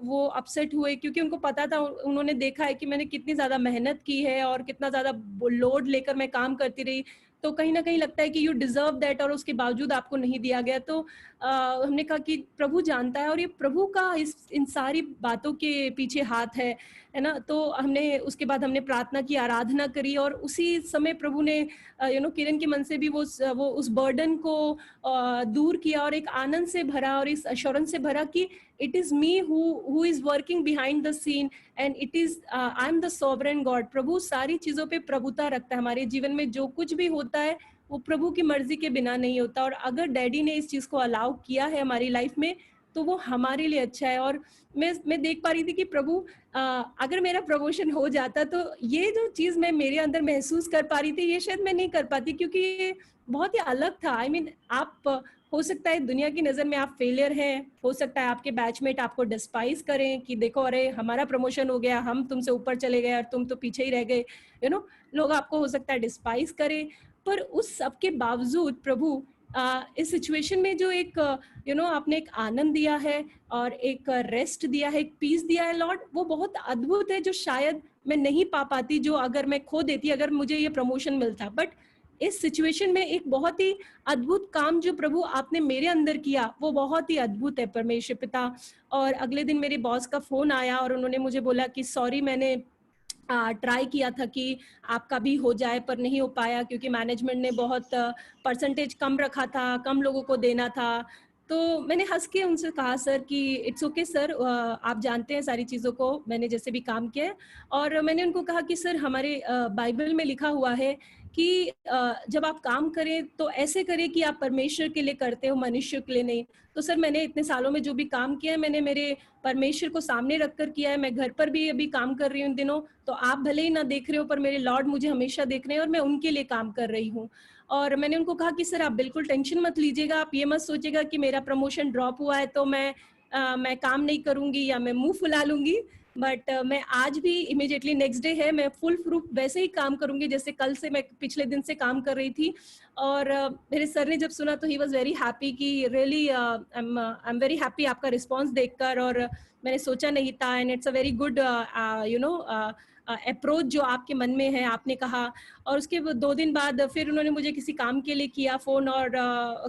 वो अपसेट हुए, क्योंकि उनको पता था, उन्होंने देखा है कि मैंने कितनी ज़्यादा मेहनत की है और कितना ज़्यादा लोड लेकर मैं काम करती रही, तो कहीं ना कहीं लगता है कि यू डिजर्व दैट, और उसके बावजूद आपको नहीं दिया गया। तो हमने कहा कि प्रभु जानता है, और ये प्रभु का इन सारी बातों के पीछे हाथ है ना। तो उसके बाद हमने प्रार्थना की, आराधना करी, और उसी समय प्रभु ने किरण के मन से भी वो उस बर्डन को दूर किया, और एक आनंद से भरा और इस अश्योरेंस से भरा कि it is me who is working behind the scene, and it is I am the sovereign God. प्रभु सारी चीजों पे प्रभुता रखता है हमारे जीवन में। जो कुछ भी होता है वो प्रभु की मर्जी के बिना नहीं होता, और अगर डैडी ने इस चीज को अलाउ किया है हमारी लाइफ में तो वो हमारे लिए अच्छा है। और मैं देख पा रही थी कि प्रभु अगर मेरा प्रमोशन हो जाता तो ये जो चीज मैं मेरे अंदर महसूस कर पा रही थी ये शायद मैं नहीं कर पाती, क्योंकि ये बहुत ही अलग था। आई मीन आप हो सकता है दुनिया की नजर में आप फेलियर हैं, हो सकता है आपके बैचमेट आपको डिस्पाइज करें कि देखो अरे हमारा प्रमोशन हो गया, हम तुमसे ऊपर चले गए और तुम तो पीछे ही रह गए, लोग आपको हो सकता है डिस्पाइज करें। पर उस सब के बावजूद प्रभु इस सिचुएशन में जो एक आपने एक आनंद दिया है और एक रेस्ट दिया है, एक पीस दिया है लॉर्ड, वो बहुत अद्भुत है, जो शायद मैं नहीं पा पाती, जो अगर मैं खो देती अगर मुझे ये प्रमोशन मिलता। बट इस सिचुएशन में एक बहुत ही अद्भुत काम जो प्रभु आपने मेरे अंदर किया वो बहुत ही अद्भुत है परमेश्वर पिता। और अगले दिन मेरे बॉस का फोन आया और उन्होंने मुझे बोला कि सॉरी, मैंने ट्राई किया था कि आपका भी हो जाए पर नहीं हो पाया क्योंकि मैनेजमेंट ने बहुत परसेंटेज कम रखा था, कम लोगों को देना था। तो मैंने हंस के उनसे कहा सर कि इट्स ओके सर, आप जानते हैं सारी चीज़ों को, मैंने जैसे भी काम किया है। और मैंने उनको कहा कि सर हमारे बाइबल में लिखा हुआ है कि जब आप काम करें तो ऐसे करें कि आप परमेश्वर के लिए करते हो, मनुष्य के लिए नहीं। तो सर मैंने इतने सालों में जो भी काम किया है मैंने मेरे परमेश्वर को सामने रखकर किया है। मैं घर पर भी अभी काम कर रही हूँ इन दिनों, तो आप भले ही ना देख रहे हो पर मेरे लॉर्ड मुझे हमेशा देख रहे हैं और मैं उनके लिए काम कर रही हूँ। और मैंने उनको कहा कि सर आप बिल्कुल टेंशन मत लीजिएगा, आप ये मत सोचिएगा कि मेरा प्रमोशन ड्रॉप हुआ है तो मैं काम नहीं करूंगी या मैं मुंह फुला लूंगी। बट मैं आज भी इमीडिएटली नेक्स्ट डे है, मैं फुल प्रूफ वैसे ही काम करूंगी जैसे कल से मैं पिछले दिन से काम कर रही थी। और मेरे सर ने जब सुना तो ही वॉज वेरी हैप्पी कि really I am very happy आपका रिस्पॉन्स देखकर। और मैंने सोचा नहीं था, and it's a very good approach जो आपके मन में है, आपने कहा। और उसके 2 दिन बाद फिर उन्होंने मुझे किसी काम के लिए किया फ़ोन, और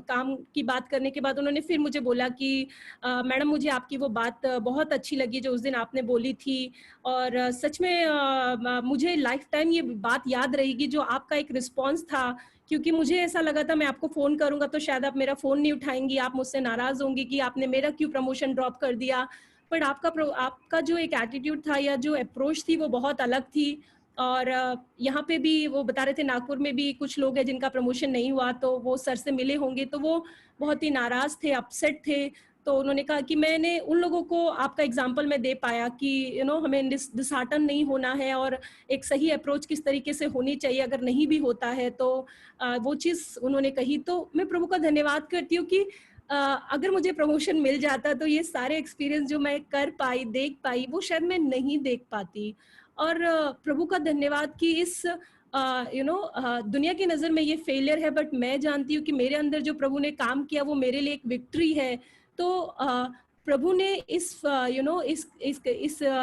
काम की बात करने के बाद उन्होंने फिर मुझे बोला कि मैडम मुझे आपकी वो बात बहुत अच्छी लगी जो उस दिन आपने बोली थी, और सच में मुझे लाइफ टाइम ये बात याद रहेगी जो आपका एक रिस्पॉन्स था। क्योंकि मुझे ऐसा लगा था मैं आपको फ़ोन करूंगा तो शायद आप मेरा फ़ोन नहीं उठाएंगी, आप मुझसे नाराज़ होंगी कि आपने मेरा क्यों प्रमोशन ड्रॉप कर दिया। बट आपका जो एक एटीट्यूड था या जो अप्रोच थी वो बहुत अलग थी। और यहाँ पे भी वो बता रहे थे नागपुर में भी कुछ लोग हैं जिनका प्रमोशन नहीं हुआ, तो वो सर से मिले होंगे तो वो बहुत ही नाराज थे, अपसेट थे। तो उन्होंने कहा कि मैंने उन लोगों को आपका एग्जाम्पल में दे पाया कि हमें डिसहार्टन नहीं होना है और एक सही अप्रोच किस तरीके से होनी चाहिए अगर नहीं भी होता है तो वो चीज़ उन्होंने कही। तो मैं प्रभु का धन्यवाद करती हूँ कि अगर मुझे प्रमोशन मिल जाता तो ये सारे एक्सपीरियंस जो मैं कर पाई, देख पाई, वो शायद मैं नहीं देख पाती। और प्रभु का धन्यवाद कि इस दुनिया की नज़र में ये फेलियर है, बट मैं जानती हूँ कि मेरे अंदर जो प्रभु ने काम किया वो मेरे लिए एक विक्ट्री है। तो प्रभु ने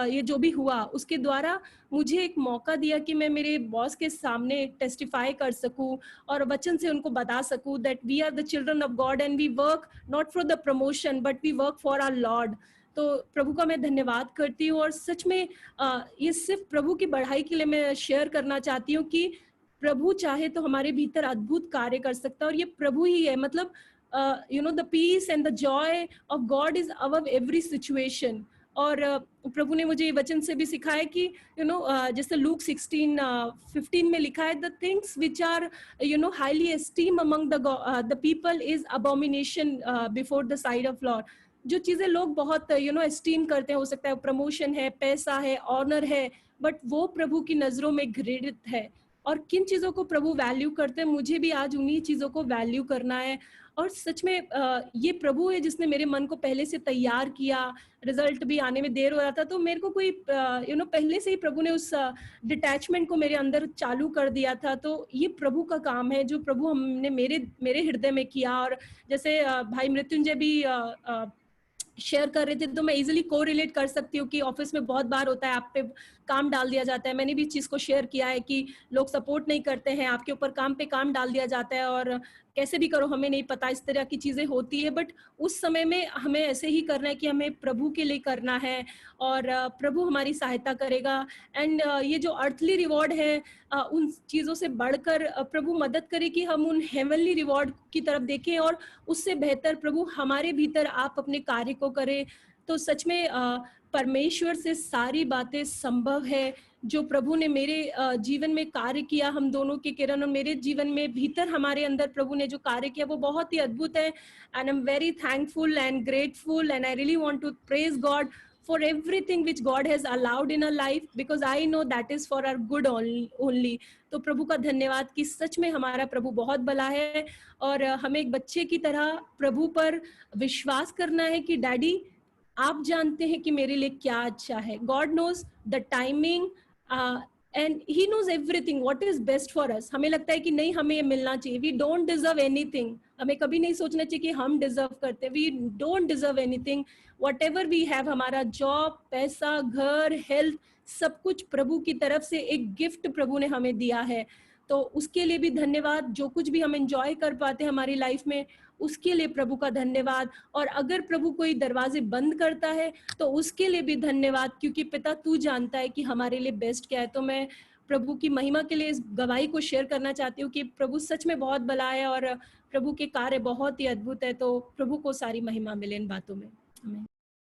ये जो भी हुआ उसके द्वारा मुझे एक मौका दिया कि मैं मेरे बॉस के सामने टेस्टिफाई कर सकूं और वचन से उनको बता सकूं that we are the children of God and we work not for the promotion but we work for our Lord. तो प्रभु का मैं धन्यवाद करती हूँ। और सच में ये सिर्फ प्रभु की बढ़ाई के लिए मैं शेयर करना चाहती हूँ कि प्रभु चाहे तो हमारे भीतर अद्भुत कार्य कर सकता है, और ये प्रभु ही है। मतलब the peace and the joy of God is above every situation. और प्रभु ने मुझे ये वचन से भी सिखाया कि जैसे लूक 16:15 में लिखा है, the things which are highly esteemed among the people is abomination before the sight of Lord. जो चीजें लोग बहुत एस्टीम करते हैं, हो सकता है प्रमोशन है, पैसा है, ऑनर है, बट वो प्रभु की नजरों में घृणित है। और किन चीजों को प्रभु वैल्यू करते हैं, मुझे भी आज उन्हीं चीजों को वैल्यू करना है। और सच में ये प्रभु है जिसने मेरे मन को पहले से तैयार किया। रिजल्ट भी आने में देर हो रहा था तो मेरे को कोई पहले से ही प्रभु ने उस डिटैचमेंट को मेरे अंदर चालू कर दिया था। तो ये प्रभु का काम है जो प्रभु हमने मेरे हृदय में किया। और जैसे भाई मृत्युंजय भी शेयर कर रहे थे तो मैं इजीली को रिलेट कर सकती हूँ कि ऑफिस में बहुत बार होता है, आप पे काम डाल दिया जाता है। मैंने भी इस चीज को शेयर किया है कि लोग सपोर्ट नहीं करते हैं, आपके ऊपर काम पे काम डाल दिया जाता है और कैसे भी करो हमें नहीं पता, इस तरह की चीजें होती है। बट उस समय में हमें ऐसे ही करना है कि हमें प्रभु के लिए करना है और प्रभु हमारी सहायता करेगा। एंड ये जो अर्थली रिवॉर्ड है उन चीजों से बढ़कर प्रभु मदद करे कि हम उन हेवनली रिवॉर्ड की तरफ देखें और उससे बेहतर प्रभु हमारे भीतर आप अपने कार्य को करें। तो सच में परमेश्वर से सारी बातें संभव है। जो प्रभु ने मेरे जीवन में कार्य किया, हम दोनों के किरण, और मेरे जीवन में भीतर हमारे अंदर प्रभु ने जो कार्य किया वो बहुत ही अद्भुत है। And I am very thankful and grateful and I really want to praise God for everything which God has allowed in our life, because I know that is for our good only. तो प्रभु का धन्यवाद कि सच में हमारा प्रभु बहुत भला है और हमें एक बच्चे की तरह प्रभु पर विश्वास करना है कि डैडी आप जानते हैं कि मेरे लिए क्या अच्छा है। God knows the timing and he knows everything what is best for us. हमें लगता है कि नहीं हमें ये मिलना चाहिए, we don't deserve anything. हमें कभी नहीं सोचना चाहिए कि हम डिजर्व करते हैं, we don't deserve anything. Whatever we have, हमारा जॉब, पैसा, घर, हेल्थ, सब कुछ प्रभु की तरफ से एक गिफ्ट प्रभु ने हमें दिया है। तो उसके लिए भी धन्यवाद। जो कुछ भी हम एंजॉय कर पाते हैं हमारी लाइफ में, उसके लिए प्रभु का धन्यवाद। और अगर प्रभु कोई दरवाजे बंद करता है तो उसके लिए भी धन्यवाद, क्योंकि पिता तू जानता है कि हमारे लिए बेस्ट क्या है। तो मैं प्रभु की महिमा के लिए इस गवाही को शेयर करना चाहती हूँ कि प्रभु सच में बहुत भला है और प्रभु के कार्य बहुत ही अद्भुत है। तो प्रभु को सारी महिमा मिले इन बातों में। आमीन।